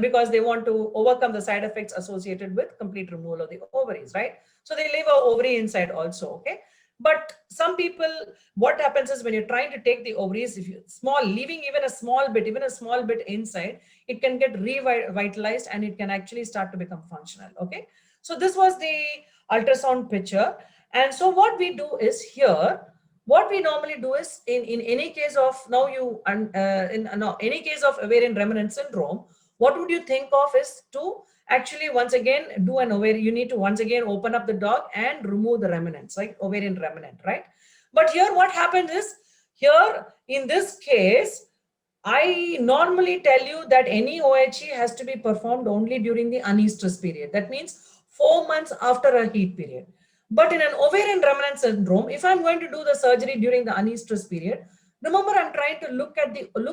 because they want to overcome the side effects associated with complete removal of the ovaries, right? So they leave an ovary inside also, okay? But some people, what happens is when you're trying to take the ovaries, if you leaving even a small bit inside, it can get revitalized and it can actually start to become functional, okay? So this was the ultrasound picture. And so what we do is here, what we normally do is in any case of any case of ovarian remnant syndrome, what would you think of is to actually once again do an ovarian, you need to once again open up the dog and remove the remnants, like ovarian remnant, right? But here what happens is, here in this case, I normally tell you that any OHE has to be performed only during the unestrus period. That means 4 months after a heat period. But in an ovarian remnant syndrome, if I'm going to do the surgery during the unestrus period, remember I'm trying to look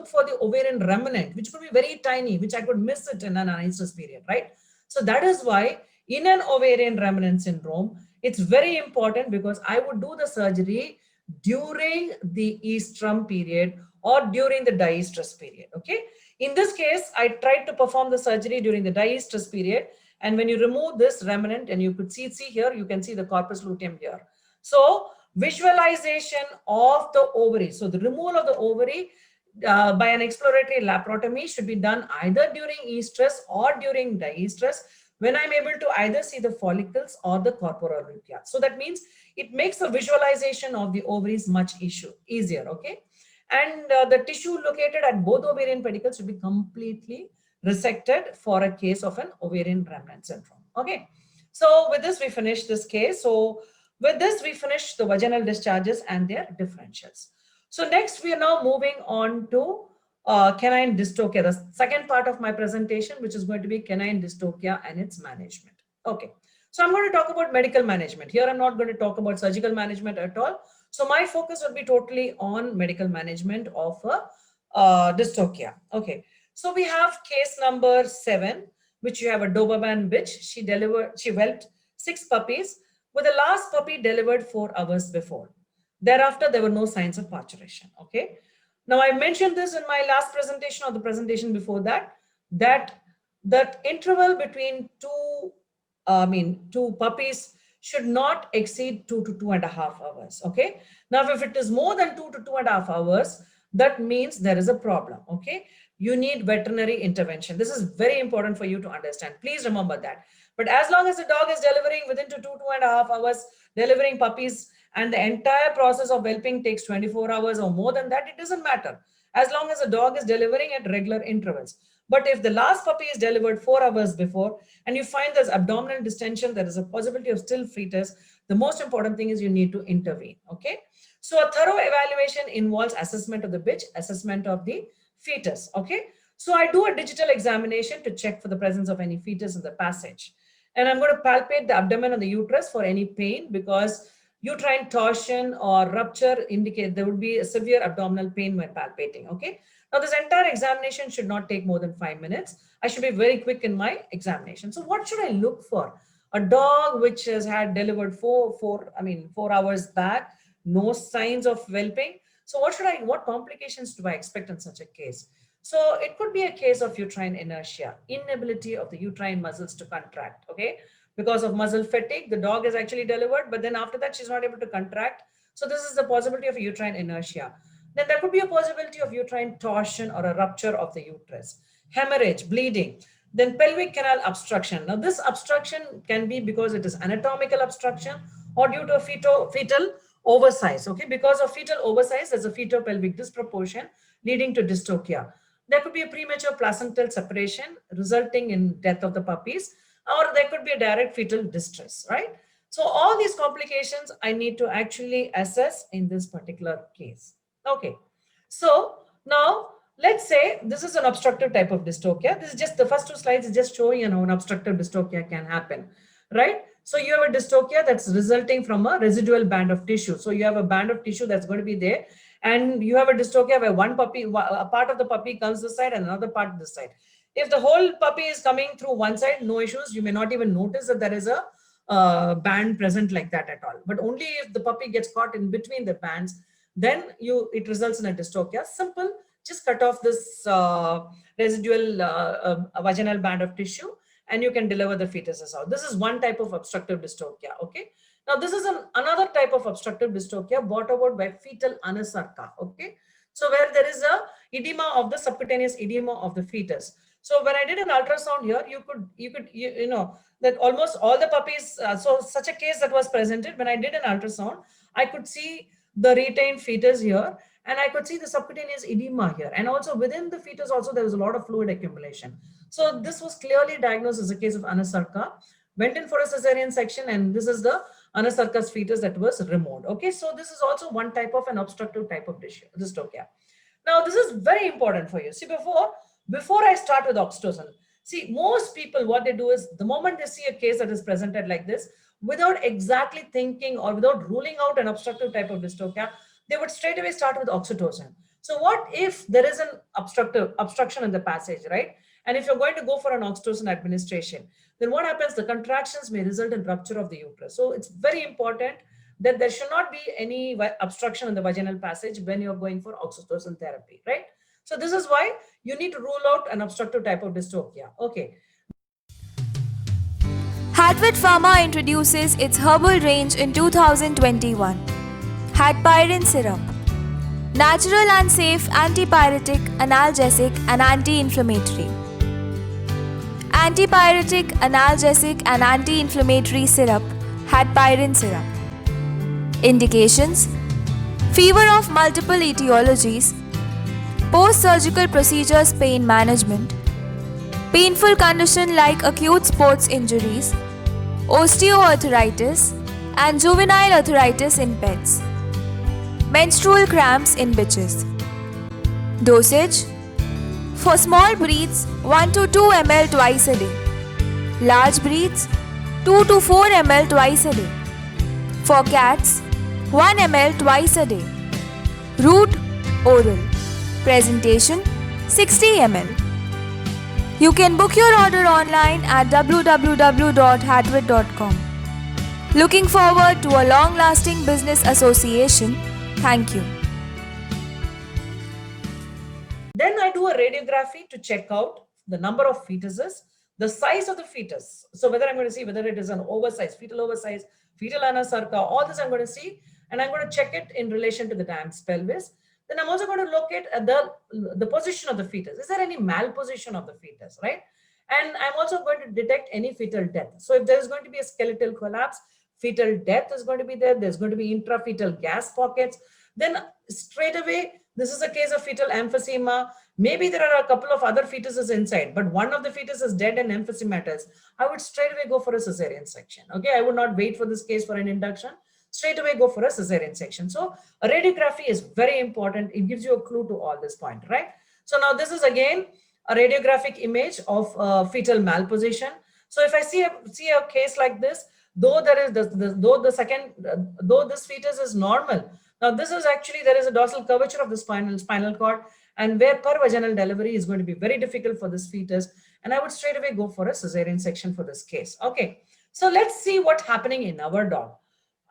for the ovarian remnant, which could be very tiny, which I could miss it in an unestrus period, right? So that is why in an ovarian remnant syndrome, it's very important because I would do the surgery during the estrus period or during the diestrus period, okay? In this case, I tried to perform the surgery during the diestrus period. And when you remove this remnant, and you could see here, you can see the corpus luteum here. So visualization of the ovary. So the removal of the ovary by an exploratory laparotomy should be done either during estrus or during diestrus, when I'm able to either see the follicles or the corpora lutea. So that means it makes the visualization of the ovaries much easier, okay? And the tissue located at both ovarian pedicles should be completely resected for a case of an ovarian remnant syndrome. Okay, so with this we finish this case. So with this we finish the vaginal discharges and their differentials. So next we are now moving on to canine dystocia, the second part of my presentation, which is going to be canine dystocia and its management. Okay, so I'm going to talk about medical management. Here I'm not going to talk about surgical management at all. So my focus will be totally on medical management of dystocia. Okay. So we have case number 7, which you have a Doberman bitch. She whelped 6 puppies, with the last puppy delivered 4 hours before. Thereafter, there were no signs of parturition. Okay. Now I mentioned this in my last presentation or the presentation before that, that interval between two puppies should not exceed 2 to 2.5 hours. Okay. Now, if it is more than 2 to 2.5 hours, that means there is a problem. Okay. You need veterinary intervention. This is very important for you to understand. Please remember that. But as long as the dog is delivering within 2.5 hours, delivering puppies, and the entire process of whelping takes 24 hours or more than that, it doesn't matter. As long as the dog is delivering at regular intervals. But if the last puppy is delivered 4 hours before and you find there's abdominal distension, there is a possibility of still fetus, the most important thing is you need to intervene. Okay. So a thorough evaluation involves assessment of the bitch, assessment of the fetus. Okay. So I do a digital examination to check for the presence of any fetus in the passage. And I'm going to palpate the abdomen and the uterus for any pain, because uterine torsion or rupture indicate there would be a severe abdominal pain when palpating. Okay. Now this entire examination should not take more than 5 minutes. I should be very quick in my examination. So what should I look for? A dog which has had delivered 4 hours back, no signs of whelping. So what complications do I expect in such a case? So it could be a case of uterine inertia, inability of the uterine muscles to contract, okay? Because of muscle fatigue, the dog is actually delivered, but then after that, she's not able to contract. So this is the possibility of uterine inertia. Then there could be a possibility of uterine torsion or a rupture of the uterus, hemorrhage, bleeding. Then pelvic canal obstruction. Now this obstruction can be because it is anatomical obstruction or due to a fetal oversize. Okay, because of fetal oversize, there's a fetal-pelvic disproportion leading to dystocia. There could be a premature placental separation resulting in death of the puppies, or there could be a direct fetal distress, right? So all these complications I need to actually assess in this particular case. Okay, so now let's say this is an obstructive type of dystocia. This is just the first two slides is just showing an obstructive dystocia can happen, right? So you have a dystocia that's resulting from a residual band of tissue. So you have a band of tissue that's going to be there, and you have a dystocia where a part of the puppy comes this side and another part this side. If the whole puppy is coming through one side, no issues. You may not even notice that there is a band present like that at all. But only if the puppy gets caught in between the bands, then it results in a dystocia. Simple, just cut off this residual vaginal band of tissue and you can deliver the fetuses out. This is one type of obstructive dystocia, okay? Now, this is another type of obstructive dystocia brought about by fetal anasarca, okay? So where there is a edema of the subcutaneous edema of the fetus. So when I did an ultrasound here, you know that almost all the puppies, so such a case that was presented, when I did an ultrasound, I could see the retained fetus here, and I could see the subcutaneous edema here. And also within the fetus also, there was a lot of fluid accumulation. So this was clearly diagnosed as a case of anasarca, went in for a cesarean section, and this is the anasarca's fetus that was removed. Okay, so this is also one type of an obstructive type of dystocia. Now, this is very important for you. See, before I start with oxytocin, see, most people, what they do is the moment they see a case that is presented like this, without exactly thinking or without ruling out an obstructive type of dystocia, they would straight away start with oxytocin. So what if there is an obstruction in the passage, right? And if you're going to go for an oxytocin administration, then what happens? The contractions may result in rupture of the uterus. So it's very important that there should not be any obstruction in the vaginal passage when you're going for oxytocin therapy, right? So this is why you need to rule out an obstructive type of dystocia. Okay. Hatvet PHARMA introduces its herbal range in 2021. Hatpyrin syrup. Natural and safe antipyretic, analgesic and anti-inflammatory. Antipyretic, analgesic and anti-inflammatory syrup, Hatpyrin syrup. Indications: fever of multiple etiologies, post-surgical procedures pain management, painful condition like acute sports injuries, osteoarthritis and juvenile arthritis in pets, menstrual cramps in bitches. Dosage: for small breeds 1 to 2 ml twice a day, large breeds 2 to 4 ml twice a day, for cats 1 ml twice a day. Route: oral. Presentation: 60 ml. You can book your order online at www.hatvet.com. Looking forward to a long-lasting business association. Thank you. Then I do a radiography to check out the number of fetuses, the size of the fetus. So whether I'm going to see whether it is an oversized, fetal anasarca, all this I'm going to see, and I'm going to check it in relation to the dams pelvis. Then I'm also going to look at the position of the fetus. Is there any malposition of the fetus, right? And I'm also going to detect any fetal death. So if there is going to be a skeletal collapse, fetal death is going to be there. There's going to be intrafetal gas pockets. Then straight away, this is a case of fetal emphysema. Maybe there are a couple of other fetuses inside, but one of the fetus is dead and emphysematous. I would straight away go for a cesarean section. Okay, I would not wait for this case for an induction. Straight away go for a cesarean section. So a radiography is very important. It gives you a clue to all this point, right? So now this is again a radiographic image of fetal malposition. So if I see a case like this, though this fetus is normal. Now this is actually, there is a dorsal curvature of the spinal cord, and where per vaginal delivery is going to be very difficult for this fetus. And I would straight away go for a cesarean section for this case. Okay. So let's see what's happening in our dog.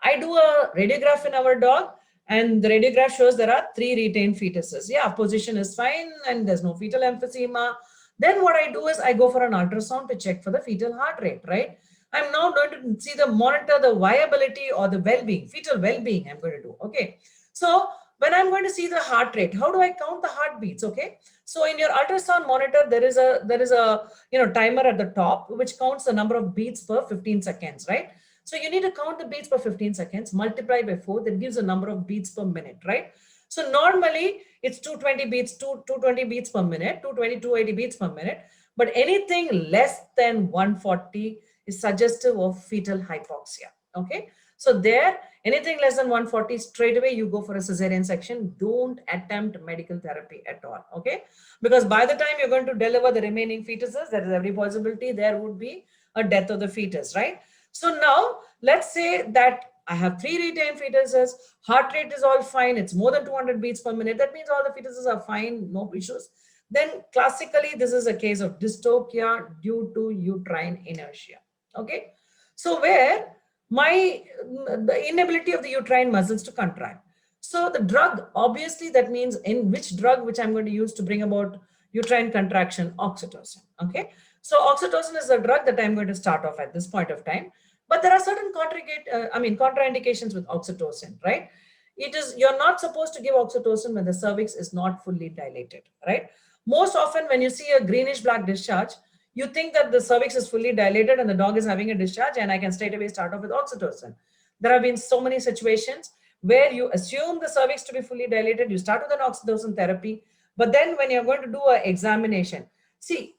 I do a radiograph in our dog, and the radiograph shows there are 3 retained fetuses. Yeah, position is fine and there's no fetal emphysema. Then what I do is I go for an ultrasound to check for the fetal heart rate, right? I'm now going to see the monitor the viability or the well-being, fetal well-being I'm going to do. Okay. So when I'm going to see the heart rate, how do I count the heartbeats? Okay. So in your ultrasound monitor, there is a timer at the top which counts the number of beats per 15 seconds, right? So you need to count the beats per 15 seconds, multiply by 4, that gives a number of beats per minute, right? So normally it's 220 beats, 220 beats per minute, 220, 280 beats per minute. But anything less than 140 is suggestive of fetal hypoxia, okay? So there, anything less than 140, straight away you go for a cesarean section. Don't attempt medical therapy at all, okay? Because by the time you're going to deliver the remaining fetuses, there is every possibility there would be a death of the fetus, right? So now let's say that I have 3 retained fetuses, heart rate is all fine, it's more than 200 beats per minute. That means all the fetuses are fine, no issues. Then classically, this is a case of dystocia due to uterine inertia. Okay. So where the inability of the uterine muscles to contract. So the drug, obviously that means in which drug which I'm going to use to bring about uterine contraction, oxytocin. Okay. So oxytocin is the drug that I'm going to start off at this point of time. But there are certain contraindications with oxytocin, right? You're not supposed to give oxytocin when the cervix is not fully dilated, right? Most often when you see a greenish black discharge, you think that the cervix is fully dilated and the dog is having a discharge, and I can straight away start off with oxytocin. There have been so many situations where you assume the cervix to be fully dilated, you start with an oxytocin therapy, but then when you're going to do an examination, see,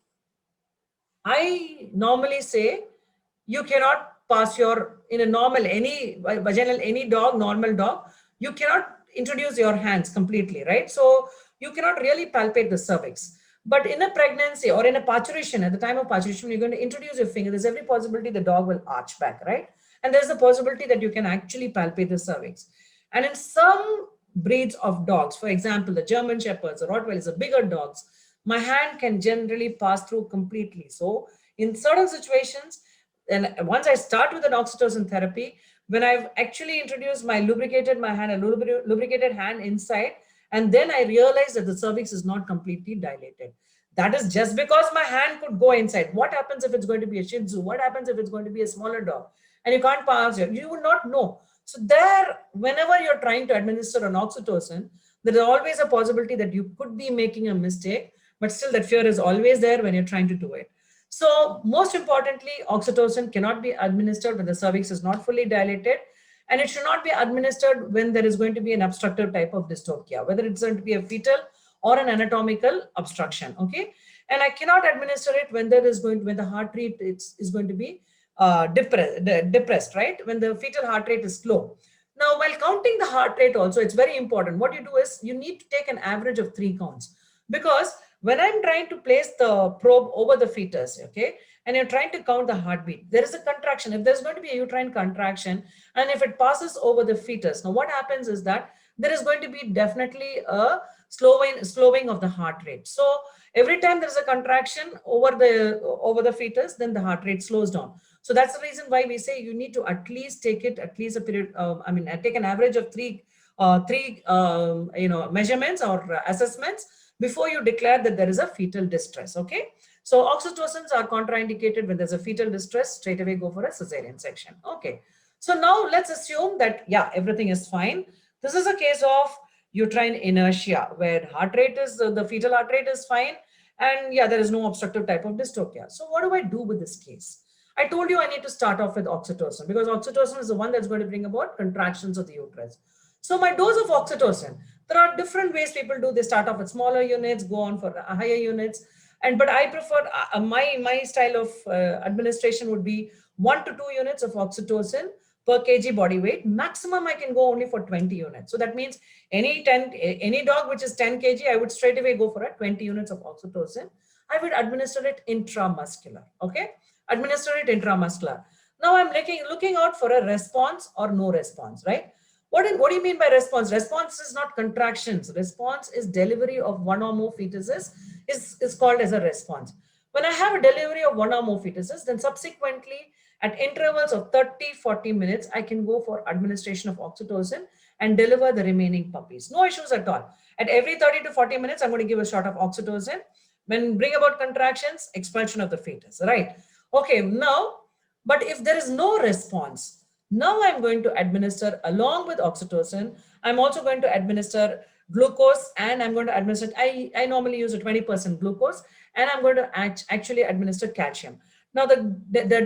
I normally say you cannot pass in a normal, any vaginal, any dog, normal dog, you cannot introduce your hands completely, right? So you cannot really palpate the cervix. But in a pregnancy or in a parturition, at the time of parturition, you're going to introduce your finger. There's every possibility the dog will arch back, right? And there's a possibility that you can actually palpate the cervix. And in some breeds of dogs, for example, the German Shepherds or Rottweilers, the bigger dogs, my hand can generally pass through completely. So in certain situations, and once I start with an oxytocin therapy, when I've actually introduced my lubricated hand inside, and then I realized that the cervix is not completely dilated. That is just because my hand could go inside. What happens if it's going to be a Shih Tzu? What happens if it's going to be a smaller dog? And you can't pass it. You would not know. So there, whenever you're trying to administer an oxytocin, there is always a possibility that you could be making a mistake, but still that fear is always there when you're trying to do it. So most importantly, oxytocin cannot be administered when the cervix is not fully dilated, and it should not be administered when there is going to be an obstructive type of dystocia, whether it's going to be a fetal or an anatomical obstruction. Okay, and I cannot administer it when when the heart rate is going to be depressed, right? When the fetal heart rate is slow. Now, while counting the heart rate also, it's very important. What you do is you need to take an average of 3 counts, because when I'm trying to place the probe over the fetus, okay, and you're trying to count the heartbeat, there is a contraction. If there's going to be a uterine contraction, and if it passes over the fetus, now what happens is that there is going to be definitely a slowing of the heart rate. So every time there's a contraction over the fetus, then the heart rate slows down. So that's the reason why we say you need to at least take a period. Take an average of three measurements or assessments before you declare that there is a fetal distress. Okay, so oxytocins are contraindicated when there's a fetal distress. Straight away go for a cesarean section. Okay, so now let's assume that everything is fine. This is a case of uterine inertia where the fetal heart rate is fine, and there is no obstructive type of dystocia. So what do I do with this case? I told you I need to start off with oxytocin, because oxytocin is the one that's going to bring about contractions of the uterus. So my dose of oxytocin, there are different ways people do. They start off with smaller units, go on for higher units. But I prefer, my style of administration would be 1 to 2 units of oxytocin per kg body weight. Maximum I can go only for 20 units. So that means any dog which is 10 kg, I would straight away go for a 20 units of oxytocin. I would administer it intramuscular. Okay, administer it intramuscular. Now I'm looking out for a response or no response, right? What do you mean by response? Response is not contractions. Response is delivery of 1 or more fetuses is called as a response. When I have a delivery of 1 or more fetuses, then subsequently at intervals of 30-40 minutes, I can go for administration of oxytocin and deliver the remaining puppies. No issues at all. At every 30 to 40 minutes, I'm going to give a shot of oxytocin. When bring about contractions, expulsion of the fetus, right? Okay, now, but if there is no response, now I'm going to administer along with oxytocin. I'm also going to administer glucose, and I'm going to administer, I normally use a 20% glucose, and I'm going to actually administer calcium. Now the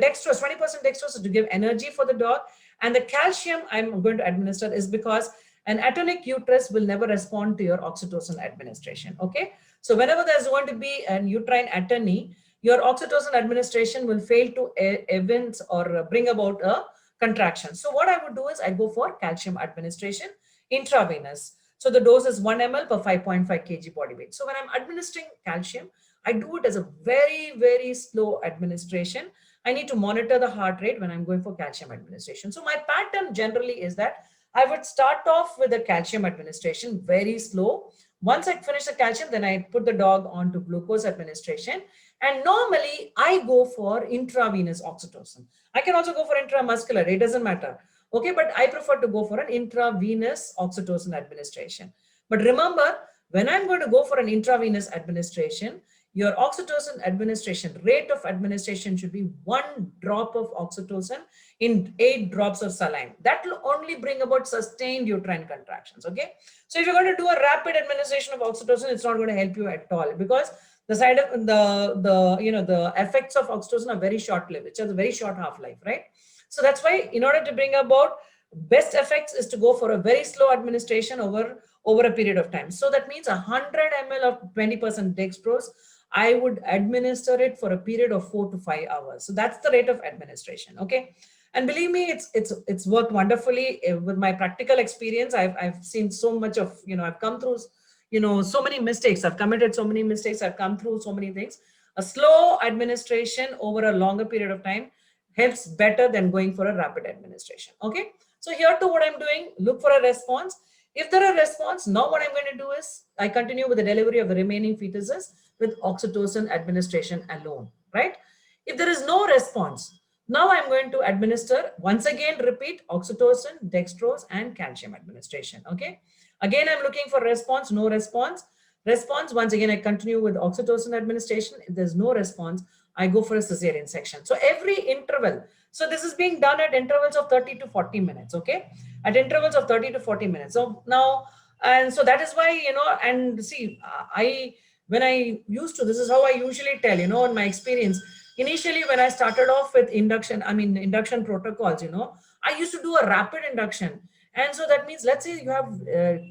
dextrose, 20% dextrose is to give energy for the dog, and the calcium I'm going to administer is because an atonic uterus will never respond to your oxytocin administration, okay? So whenever there's going to be an uterine atony, your oxytocin administration will fail to evince or bring about a contraction. So what I would do is I go for calcium administration intravenous. So the dose is 1 ml per 5.5 kg body weight. So when I'm administering calcium, I do it as a very, very slow administration. I need to monitor the heart rate when I'm going for calcium administration. So my pattern generally is that I would start off with the calcium administration very slow. Once I finish the calcium, then I put the dog onto glucose administration. And normally I go for intravenous oxytocin. I can also go for intramuscular, it doesn't matter. Okay, but I prefer to go for an intravenous oxytocin administration. But remember, when I'm going to go for an intravenous administration, your oxytocin administration, rate of administration should be 1 drop of oxytocin in 8 drops of saline. That will only bring about sustained uterine contractions, okay? So if you're going to do a rapid administration of oxytocin, it's not going to help you at all, because the side of the effects of oxytocin are very short-lived. It has a very short half-life, right? So that's why in order to bring about best effects is to go for a very slow administration over a period of time. So that means 100 ml of 20% dextrose, I would administer it for a period of 4 to 5 hours. So that's the rate of administration, okay? And believe me, it's worked wonderfully. With my practical experience, I've seen so much of, I've come through, so many mistakes. I've committed so many mistakes. I've come through so many things. A slow administration over a longer period of time helps better than going for a rapid administration, okay? So here too, what I'm doing, look for a response. If there are response, now what I'm going to do is I continue with the delivery of the remaining fetuses with oxytocin administration alone, right? If there is no response, now I'm going to administer, once again, repeat oxytocin, dextrose, and calcium administration, okay? Again, I'm looking for response, no response. Response, once again, I continue with oxytocin administration. If there's no response, I go for a cesarean section. So every interval, so this is being done at intervals of 30 to 40 minutes, okay? At intervals of 30 to 40 minutes. So now, and so that is why, and see, when I used to, this is how I usually tell, in my experience, initially when I started off with induction protocols, I used to do a rapid induction. And so that means, let's say you have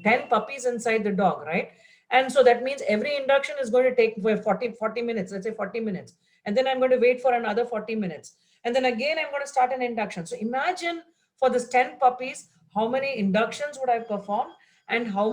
10 puppies inside the dog, right? And so that means every induction is going to take 40 minutes, let's say 40 minutes. And then I'm going to wait for another 40 minutes. And then again, I'm going to start an induction. So imagine for this 10 puppies, how many inductions would I perform and how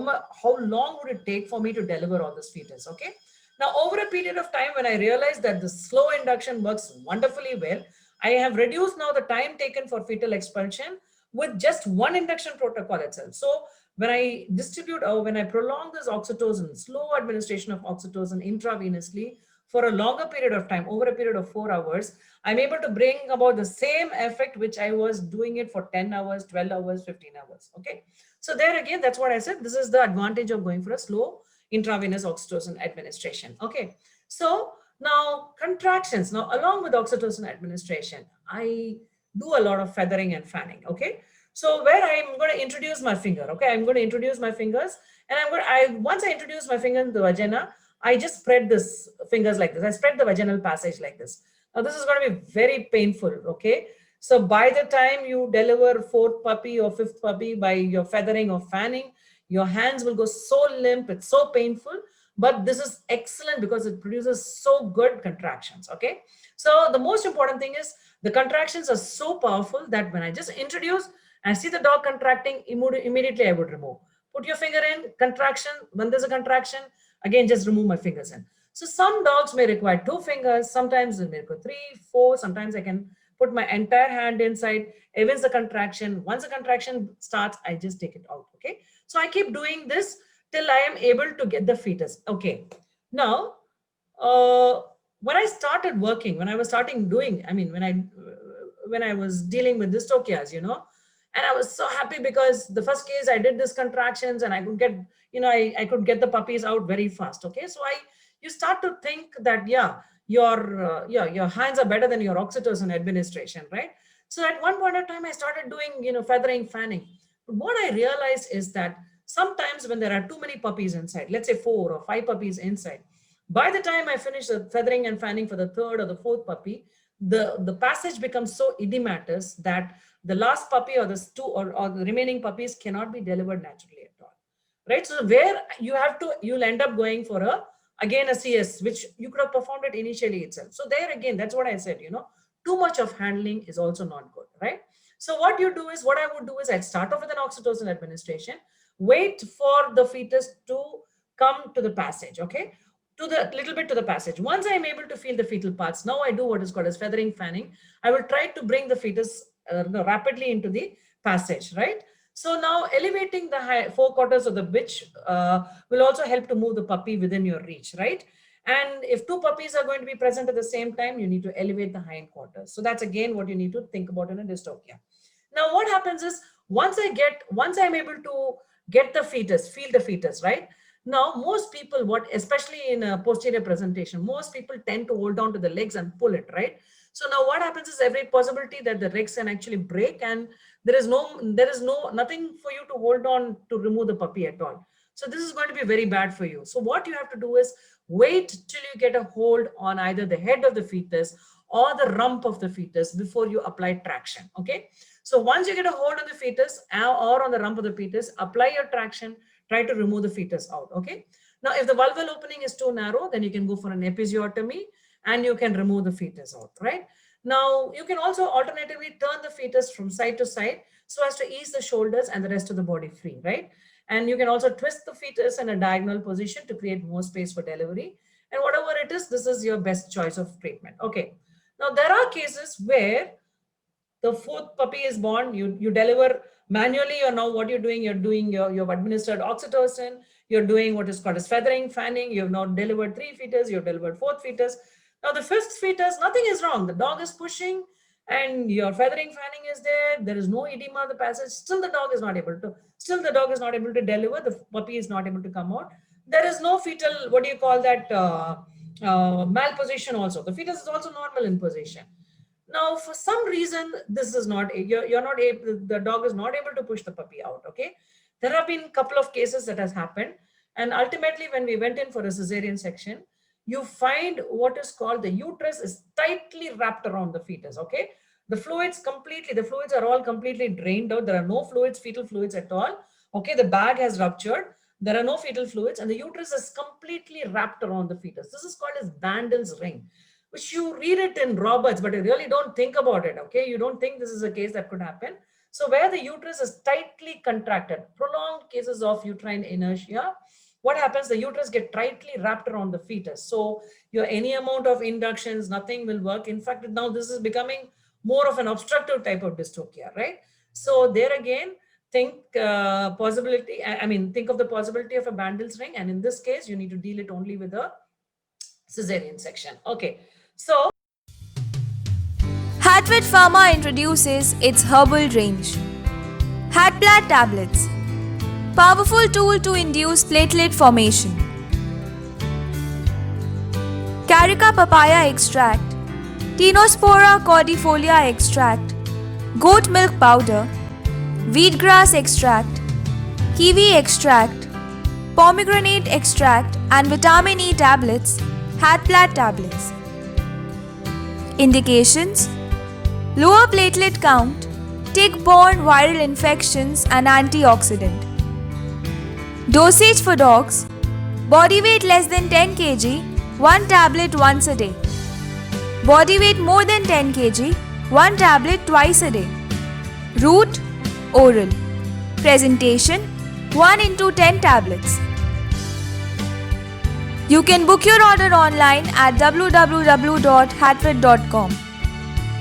long would it take for me to deliver all this fetus, okay? Now, over a period of time, when I realized that the slow induction works wonderfully well, I have reduced now the time taken for fetal expulsion with just one induction protocol itself. So when I distribute or when I prolong this oxytocin, slow administration of oxytocin intravenously for a longer period of time, over a period of 4 hours, I'm able to bring about the same effect which I was doing it for 10 hours, 12 hours, 15 hours, okay? So there again, that's what I said. This is the advantage of going for a slow intravenous oxytocin administration, okay? So now contractions, now along with oxytocin administration, I do a lot of feathering and fanning, okay? So where I'm going to introduce my finger, okay? I'm going to introduce my fingers, and once I introduce my finger in the vagina, I just spread this fingers like this. I spread the vaginal passage like this. Now this is going to be very painful, okay? So by the time you deliver 4th puppy or 5th puppy by your feathering or fanning, your hands will go so limp, it's so painful, but this is excellent because it produces so good contractions, okay? So the most important thing is the contractions are so powerful that when I just introduce and see the dog contracting, immediately I would remove. Put your finger in, contraction, when there's a contraction, again, just remove my fingers in. So some dogs may require 2 fingers, sometimes they may require 3, 4, sometimes I can put my entire hand inside, evince the contraction. Once the contraction starts, I just take it out, okay? So I keep doing this till I am able to get the fetus, okay? Now, when I started working, when I was starting doing, I mean, when I when I was dealing with dystocias, and I was so happy because the first case I did this contractions and I could get, I could get the puppies out very fast. Okay. So you start to think that, your hands are better than your oxytocin administration, right? So at one point of time, I started doing, feathering, fanning. But what I realized is that sometimes when there are too many puppies inside, let's say 4 or 5 puppies inside, by the time I finish the feathering and fanning for the third or the fourth puppy, the passage becomes so edematous that the last puppy or the two or the remaining puppies cannot be delivered naturally at all. Right? So where you'll end up going for again a CS, which you could have performed it initially itself. So there again, that's what I said, too much of handling is also not good, right? So what I would do is I'd start off with an oxytocin administration, wait for the fetus to come to the passage, okay? To the little bit to the passage. Once I'm able to feel the fetal parts, now I do what is called as feathering, fanning. I will try to bring the fetus rapidly into the passage, right? So now elevating the forequarters of the bitch will also help to move the puppy within your reach, right? And if 2 puppies are going to be present at the same time, you need to elevate the hindquarters. So that's again what you need to think about in a dystocia. Now what happens is once I'm able to get the fetus, feel the fetus, right? Now, most people, especially in a posterior presentation, most people tend to hold on to the legs and pull it, right? So now what happens is every possibility that the legs can actually break, and there is nothing for you to hold on to remove the puppy at all. So this is going to be very bad for you. So what you have to do is wait till you get a hold on either the head of the fetus or the rump of the fetus before you apply traction, okay? So once you get a hold on the fetus or on the rump of the fetus, apply your traction, try to remove the fetus out, okay? Now, if the vulval opening is too narrow, then you can go for an episiotomy and you can remove the fetus out, right? Now, you can also alternatively turn the fetus from side to side so as to ease the shoulders and the rest of the body free, right? And you can also twist the fetus in a diagonal position to create more space for delivery. And whatever it is, this is your best choice of treatment, okay? Now, there are cases where the 4th puppy is born, you deliver manually, or now what you're doing, you've administered oxytocin, you're doing what is called as feathering, fanning, you've now delivered 3 fetus, you've delivered 4th fetus. Now the 5th fetus, nothing is wrong. The dog is pushing and your feathering, fanning is there is no edema of the passage, still the dog is not able to deliver, the puppy is not able to come out. There is no fetal, what do you call that, malposition also. The fetus is also normal in position. Now, for some reason, this is not, you're not able, the dog is not able to push the puppy out, okay? There have been a couple of cases that has happened. And ultimately, when we went in for a cesarean section, you find what is called the uterus is tightly wrapped around the fetus, okay? The fluids are all completely drained out. There are no fluids, fetal fluids at all. Okay, the bag has ruptured. There are no fetal fluids and the uterus is completely wrapped around the fetus. This is called as Bandel's ring, which you read it in Roberts, but you really don't think about it, okay? You don't think this is a case that could happen. So where the uterus is tightly contracted, prolonged cases of uterine inertia, what happens? The uterus get tightly wrapped around the fetus. So any amount of inductions, nothing will work. In fact, now this is becoming more of an obstructive type of dystocia, right? So there again, think of the possibility of a Bandel's ring. And in this case, you need to deal it only with a cesarean section. Okay. So Hatvet PHARMA introduces its herbal range. Hatplat tablets. Powerful tool to induce platelet formation. Carica papaya extract. Tinospora cordifolia extract. Goat milk powder. Wheatgrass extract. Kiwi extract. Pomegranate extract and vitamin E tablets. Hatplat tablets. Indications: lower platelet count, tick-borne viral infections and antioxidant. Dosage for dogs: body weight less than 10 kg, 1 tablet once a day. Body weight more than 10 kg, 1 tablet twice a day. Route: oral. Presentation: 1 into 10 tablets. You can book your order online at www.hatvet.com.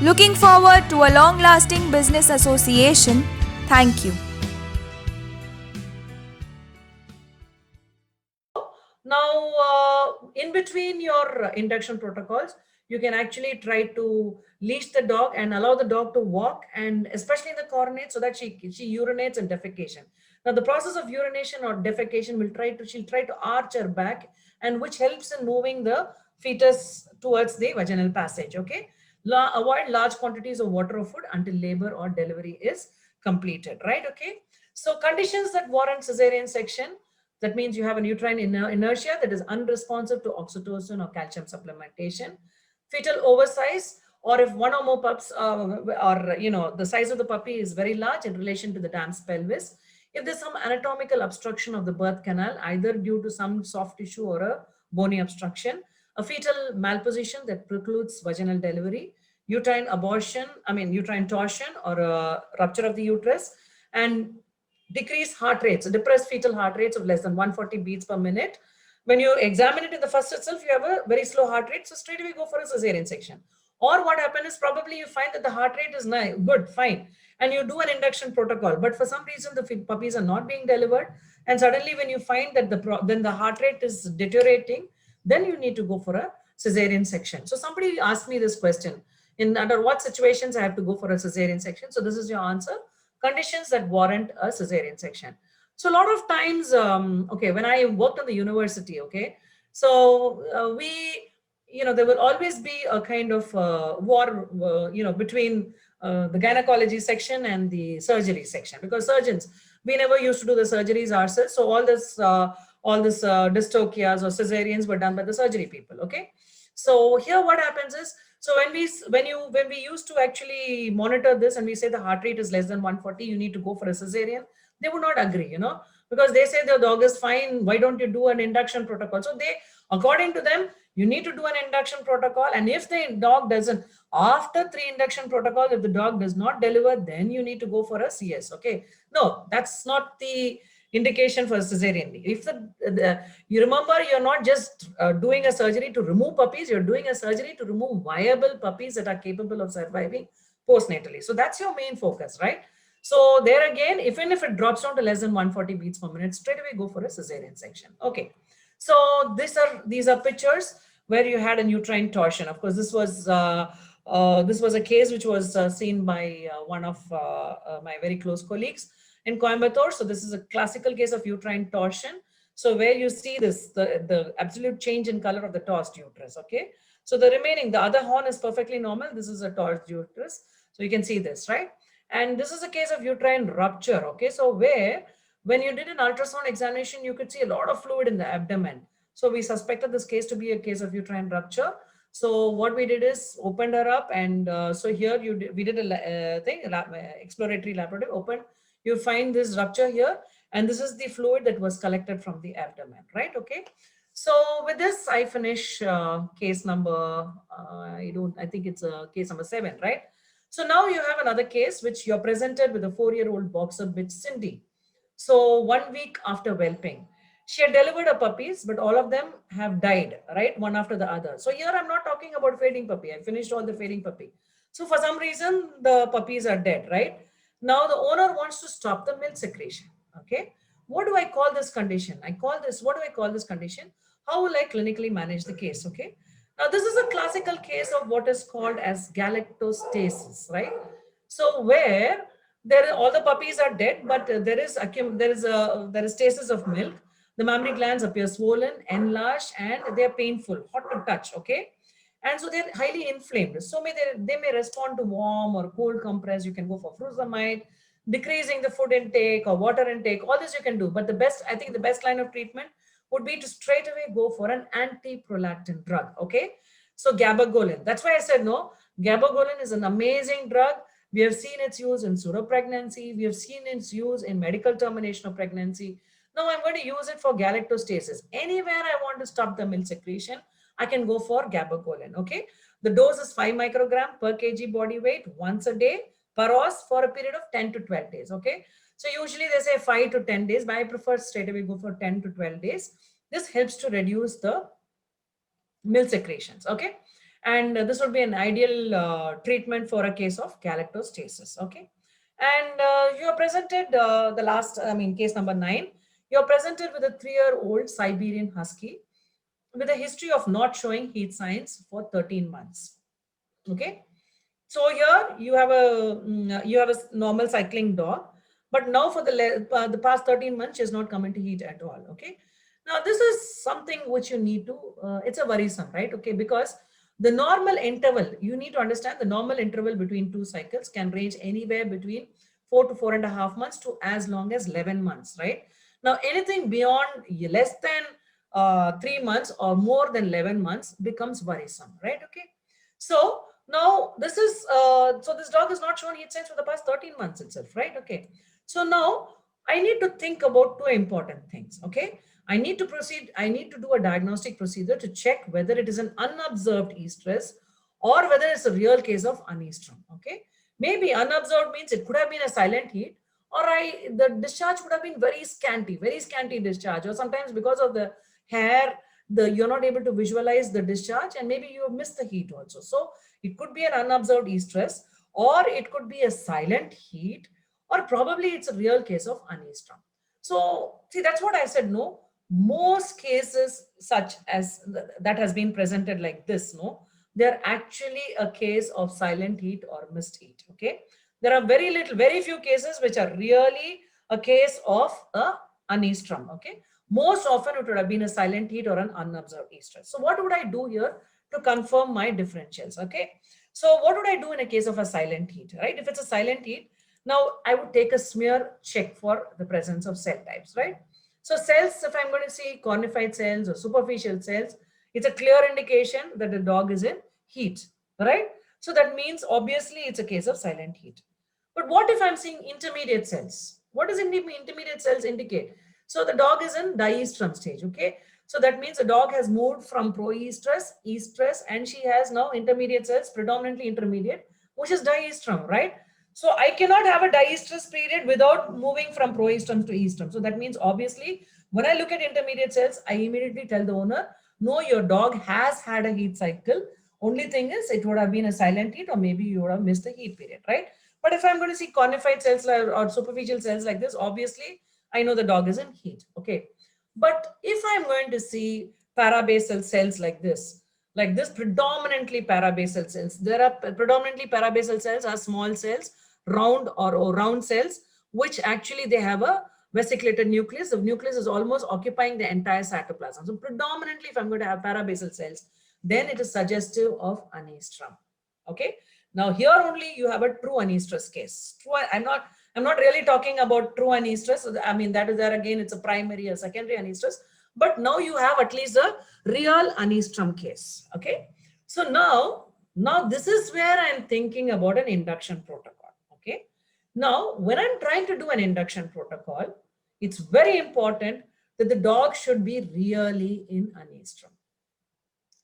Looking forward to a long-lasting business association. Thank you. now in between between your induction protocols, you can actually try to leash the dog and allow the dog to walk, and especially in the coronate, so that she urinates and defecation. Now the process of urination or defecation she'll try to arch her back, and which helps in moving the fetus towards the vaginal passage. Okay. Avoid large quantities of water or food until labor or delivery is completed, right? Okay. So conditions that warrant cesarean section, that means you have an uterine inertia that is unresponsive to oxytocin or calcium supplementation, fetal oversize, or if one or more pups or the size of the puppy is very large in relation to the dam's pelvis, if there's some anatomical obstruction of the birth canal, either due to some soft tissue or a bony obstruction, a fetal malposition that precludes vaginal delivery, uterine abortion, uterine torsion or a rupture of the uterus, and decreased heart rates, depressed fetal heart rates of less than 140 beats per minute. When you examine it in the first itself, you have a very slow heart rate, so straight away go for a cesarean section. Or what happens is probably you find that the heart rate is nice, good, fine, and you do an induction protocol, but for some reason the puppies are not being delivered, and suddenly when you find that then the heart rate is deteriorating, then you need to go for a cesarean section. So somebody asked me this question, in under what situations I have to go for a cesarean section. So this is your answer: conditions that warrant a cesarean section. So a lot of times, okay, when I worked in the university, okay, so there will always be a kind of war, between the gynecology section and the surgery section, because surgeons, we never used to do the surgeries ourselves. So all this dystocias or cesareans were done by the surgery people. Okay, so here what happens is, so when we used to actually monitor this and we say the heart rate is less than 140, you need to go for a cesarean, they would not agree, because they say the dog is fine. Why don't you do an induction protocol? So according to them, you need to do an induction protocol. And if the dog doesn't, after 3 induction protocol, if the dog does not deliver, then you need to go for a CS. Okay. No, that's not the indication for cesarean. If you remember, you're not just doing a surgery to remove puppies, you're doing a surgery to remove viable puppies that are capable of surviving postnatally. So that's your main focus, right? So there again, even if it drops down to less than 140 beats per minute, straight away go for a cesarean section. Okay. So these are pictures where you had a uterine torsion. Of course, this was a case which was seen by one of my very close colleagues in Coimbatore. So this is a classical case of uterine torsion. So where you see this, the absolute change in color of the tossed uterus. Okay. So the other horn is perfectly normal. This is a tossed uterus. So you can see this, right? And this is a case of uterine rupture. Okay. So when you did an ultrasound examination, you could see a lot of fluid in the abdomen. So we suspected this case to be a case of uterine rupture. So what we did is opened her up, and so here we did a exploratory laboratory, opened. You find this rupture here, and this is the fluid that was collected from the abdomen, right? Okay. So with this, I finish case number, I think it's case number 7, right? So now you have another case which you're presented with a 4-year-old boxer bitch, Cindy. So 1 week after whelping, she had delivered her puppies, but all of them have died, right? One after the other. So here I'm not talking about fading puppy. I finished all the fading puppy. So for some reason, the puppies are dead, right? Now the owner wants to stop the milk secretion. Okay. What do I call this condition? What do I call this condition? How will I clinically manage the case? Okay. Now this is a classical case of what is called as galactostasis, right? So where all the puppies are dead, but there is stasis of milk. The mammary glands appear swollen, enlarged, and they are painful, hot to touch. Okay. And so they're highly inflamed. So they may respond to warm or cold compress. You can go for furosemide, decreasing the food intake or water intake. All this you can do. But I think the best line of treatment would be to straight away go for an anti-prolactin drug. Okay. So gabagoline. That's why I said no. Gabagoline is an amazing drug. We have seen its use in pseudopregnancy. We have seen its use in medical termination of pregnancy. Now I'm going to use it for galactostasis. Anywhere I want to stop the milk secretion, I can go for gabagoline. Okay. The dose is 5 microgram per kg body weight once a day per os for a period of 10 to 12 days. Okay. So usually they say 5 to 10 days, but I prefer straight away go for 10 to 12 days. This helps to reduce the milk secretions. Okay. And this would be an ideal treatment for a case of galactostasis. Okay. And you are presented case number 9. You are presented with a 3-year-old Siberian Husky with a history of not showing heat signs for 13 months. Okay. So here you have a normal cycling dog, but now for the past 13 months, she has not come into heat at all. Okay. Now this is something which you need to, it's a worrisome, right? Okay. Because the normal interval, you need to understand the normal interval between two cycles can range anywhere between 4 to 4.5 months to as long as 11 months, right? Now anything beyond less than 3 months or more than 11 months becomes worrisome, right? Okay. So now this is, so this dog has not shown heat signs for the past 13 months itself, right? Okay. So now I need to think about two important things. Okay. I need to do a diagnostic procedure to check whether it is an unobserved estrus or whether it's a real case of anistrum. Okay. Maybe unobserved means it could have been a silent heat, or the discharge would have been very scanty discharge, or sometimes because of the hair, you're not able to visualize the discharge, and maybe you have missed the heat also. So it could be an unobserved estrus, or it could be a silent heat, or probably it's a real case of anistrum. So see, that's what I said. No, most cases such as that has been presented like this, no, they're actually a case of silent heat or missed heat. Okay, there are very few cases which are really a case of a anistrum. Okay, most often it would have been a silent heat or an unobserved estrus. So what would I do here to confirm my differentials? Okay, so what would I do in a case of a silent heat, right? If it's a silent heat, now I would take a smear check for the presence of cell types, right? So cells, if I'm going to see cornified cells or superficial cells, it's a clear indication that the dog is in heat, right? So that means obviously it's a case of silent heat. But what if I'm seeing intermediate cells? What does intermediate cells indicate? So the dog is in diestrum stage, okay? So that means the dog has moved from proestrus, estrus, and she has now intermediate cells, predominantly intermediate, which is diestrum, right? So I cannot have a diestrus period without moving from proestrum to estrum. So that means obviously when I look at intermediate cells, I immediately tell the owner, no, your dog has had a heat cycle. Only thing is it would have been a silent heat, or maybe you would have missed the heat period, right? But if I'm going to see cornified cells or superficial cells like this, obviously I know the dog is in heat. Okay. But if I'm going to see parabasal cells like this predominantly parabasal cells, there are predominantly parabasal cells are small cells, round or round cells, which actually they have a vesiculated nucleus. The nucleus is almost occupying the entire cytoplasm. So predominantly, if I'm going to have parabasal cells, then it is suggestive of anistrum. Okay. Now here only you have a true anestrus case. I'm not really talking about true anestrus. I mean, that is there again, it's a primary or secondary anestrus. But now you have at least a real anistrum case. Okay. So now this is where I'm thinking about an induction protocol. Okay. Now, when I'm trying to do an induction protocol, it's very important that the dog should be really in anistrum.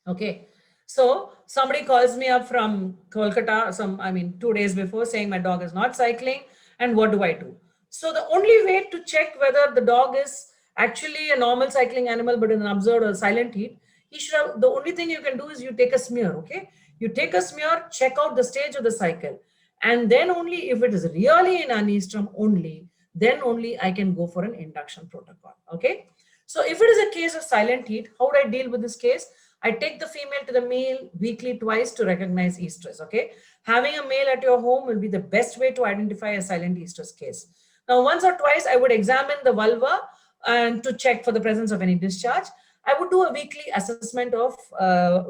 Okay. So somebody calls me up from Kolkata, 2 days before, saying my dog is not cycling, and what do I do? So the only way to check whether the dog is actually a normal cycling animal but in an observed or silent heat, the only thing you can do is you take a smear. Okay. You take a smear, check out the stage of the cycle. And then only if it is really in anistrum only, then only I can go for an induction protocol. Okay. So if it is a case of silent heat, how would I deal with this case? I take the female to the male weekly twice to recognize estrus. Okay. Having a male at your home will be the best way to identify a silent estrus case. Now, once or twice, I would examine the vulva and to check for the presence of any discharge. I would do a weekly assessment of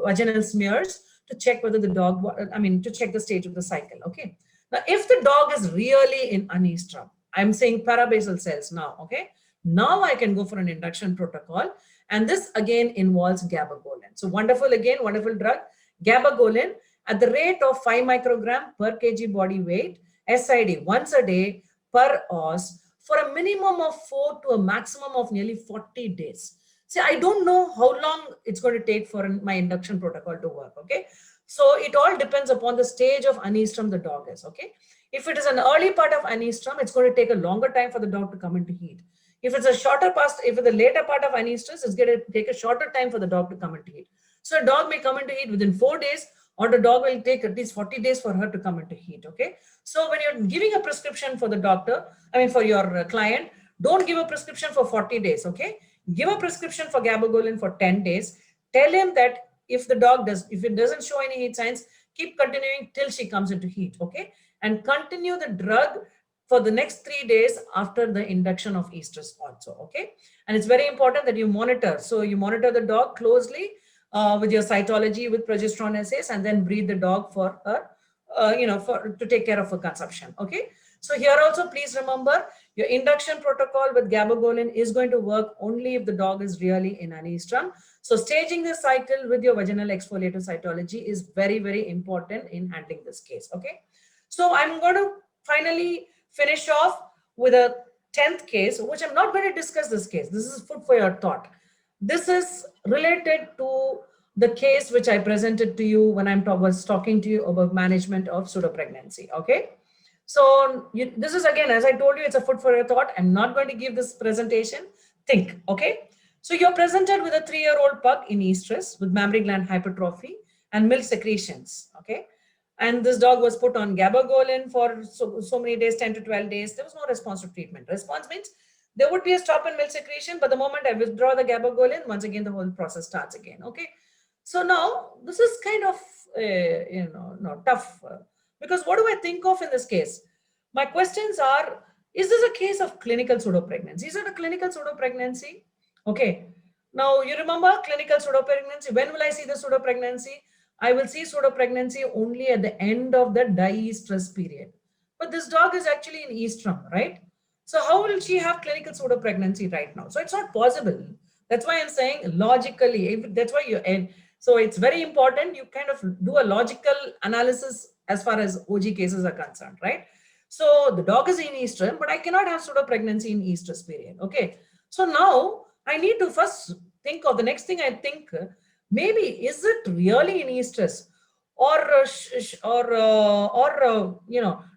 vaginal smears to check whether the dog, to check the stage of the cycle. Okay. Now, if the dog is really in anistrum, I'm saying parabasal cells now. Okay. Now I can go for an induction protocol. And this again involves gabagoline. So wonderful drug, gabagoline at the rate of 5 microgram per kg body weight, SID once a day per os for a minimum of 4 to a maximum of nearly 40 days. See, I don't know how long it's going to take for my induction protocol to work. Okay. So it all depends upon the stage of anistrum the dog is. Okay. If it is an early part of anistrum, it's going to take a longer time for the dog to come into heat. If it's the later part of anestrus, it's going to take a shorter time for the dog to come into heat. So a dog may come into heat within 4 days, or the dog will take at least 40 days for her to come into heat. Okay. So when you're giving a prescription for the doctor, for your client, don't give a prescription for 40 days. Okay. Give a prescription for gabagoline for 10 days. tell him that if it doesn't show any heat signs, keep continuing till she comes into heat, okay? And continue the drug for the next 3 days after the induction of estrus also, okay? And it's very important that you monitor. So you monitor the dog closely with your cytology, with progesterone assays, and then breed the dog for her, to take care of her consumption, okay? So here also, please remember, your induction protocol with gabagolin is going to work only if the dog is really in an estrum. So staging the cycle with your vaginal exfoliative cytology is very, very important in handling this case, okay? So I'm going to finally finish off with a 10th case, which I'm not going to discuss this case. This is food for your thought. This is related to the case which I presented to you when I was talking to you about management of pseudopregnancy, okay? So this is, again, as I told you, it's a food for your thought. I'm not going to give this presentation. Think, okay? So you're presented with a 3-year-old pug in estrus with mammary gland hypertrophy and milk secretions, okay? And this dog was put on gabagolin for so many days, 10 to 12 days. There was no response to treatment. Response means there would be a stop in milk secretion, but the moment I withdraw the gabagolin, once again, the whole process starts again, okay? So now this is kind of, tough. Because what do I think of in this case? My questions are, is this a case of clinical pseudopregnancy? Is it a clinical pseudopregnancy? Okay. Now, you remember clinical pseudopregnancy. When will I see the pseudopregnancy? I will see pseudopregnancy only at the end of the diestress period. But this dog is actually in estrum, right? So how will she have clinical pseudopregnancy right now? So it's not possible. That's why I'm saying logically, that's why you end. So it's very important you kind of do a logical analysis as far as OG cases are concerned, right? So the dog is in estrum, but I cannot have pseudopregnancy in estrus period, okay? So now I need to first think of the next thing. I think maybe is it really in estrus, or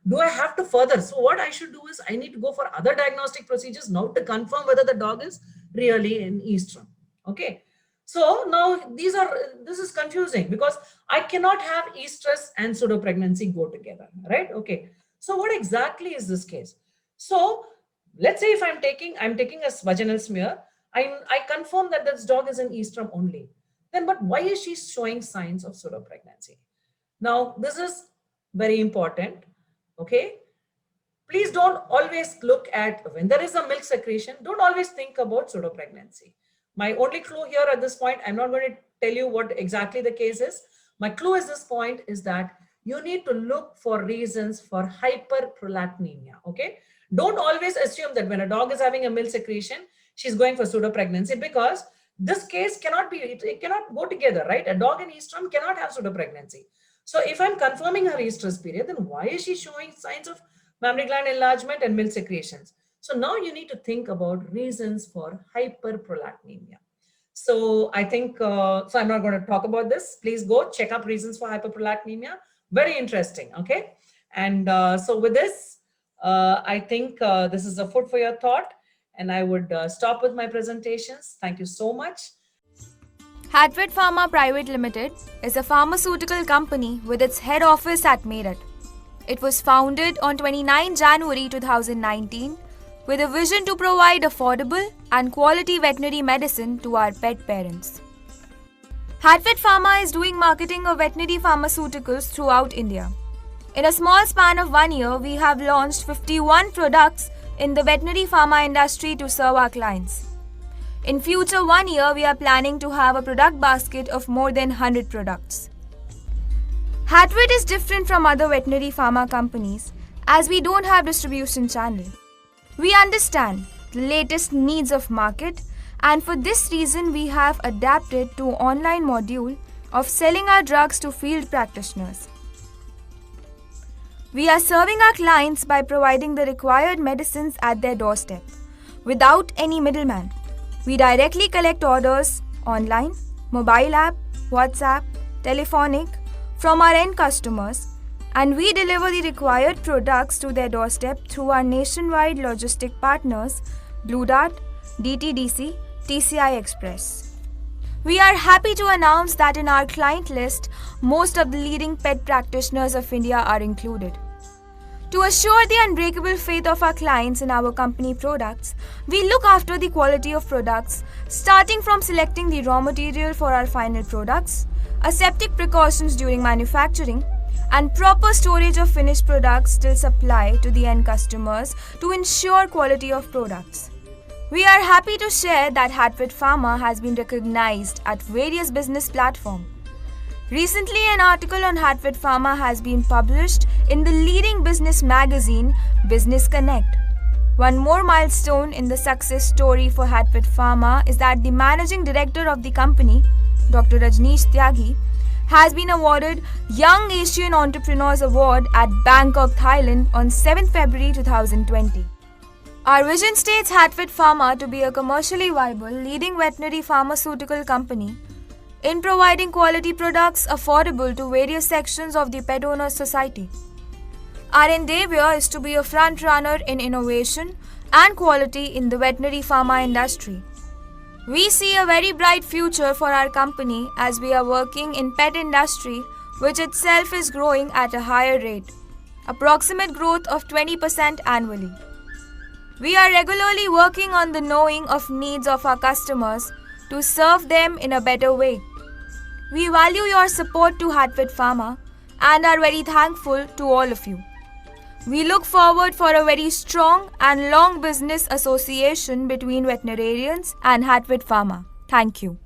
do I have to further? So what I should do is I need to go for other diagnostic procedures now to confirm whether the dog is really in estrum, okay? So now this is confusing because I cannot have estrus and pseudopregnancy go together, right? Okay. So what exactly is this case? So let's say if I'm taking a vaginal smear, I confirm that this dog is in estrum only. Then, but why is she showing signs of pseudopregnancy? Now, this is very important, okay? Please don't always look at when there is a milk secretion, don't always think about pseudopregnancy. My only clue here at this point, I'm not going to tell you what exactly the case is. My clue at this point is that you need to look for reasons for hyperprolactinemia, okay? Don't always assume that when a dog is having a milk secretion, she's going for pseudopregnancy, because this case cannot be, it cannot go together, right? A dog in estrum cannot have pseudopregnancy. So if I'm confirming her estrus period, then why is she showing signs of mammary gland enlargement and milk secretions? So now you need to think about reasons for hyperprolactinemia. So I think, so I'm not going to talk about this. Please go check up reasons for hyperprolactinemia. Very interesting, okay? And so with this, I think this is a food for your thought, and I would stop with my presentations. Thank you so much. Hatvet Pharma Private Limited is a pharmaceutical company with its head office at Meerut. It was founded on 29 January 2019 with a vision to provide affordable and quality veterinary medicine to our pet parents. Hatvet Pharma is doing marketing of veterinary pharmaceuticals throughout India. In a small span of 1 year, we have launched 51 products in the veterinary pharma industry to serve our clients. In future 1 year, we are planning to have a product basket of more than 100 products. Hatvet is different from other veterinary pharma companies as we don't have distribution channel. We understand the latest needs of market, and for this reason we have adapted to online module of selling our drugs to field practitioners. We are serving our clients by providing the required medicines at their doorstep without any middleman. We directly collect orders online, mobile app, WhatsApp, telephonic from our end customers, and we deliver the required products to their doorstep through our nationwide logistic partners Blue Dart, DTDC, TCI Express. We are happy to announce that in our client list, most of the leading pet practitioners of India are included. To assure the unbreakable faith of our clients in our company products, we look after the quality of products, starting from selecting the raw material for our final products, aseptic precautions during manufacturing, and proper storage of finished products till supply to the end customers to ensure quality of products. We are happy to share that Hatvet PHARMA has been recognized at various business platforms. Recently, an article on Hatvet PHARMA has been published in the leading business magazine, Business Connect. One more milestone in the success story for Hatvet PHARMA is that the managing director of the company, Dr. Rajneesh Tyagi, has been awarded Young Asian Entrepreneurs Award at Bangkok, Thailand on 7 February 2020. Our vision states Hatvet PHARMA to be a commercially viable leading veterinary pharmaceutical company in providing quality products affordable to various sections of the pet owner society. Our endeavor is to be a front runner in innovation and quality in the veterinary pharma industry. We see a very bright future for our company as we are working in pet industry, which itself is growing at a higher rate, approximate growth of 20% annually. We are regularly working on the knowing of needs of our customers to serve them in a better way. We value your support to Hatvet PHARMA and are very thankful to all of you. We look forward for a very strong and long business association between veterinarians and Hatvet PHARMA. Thank you.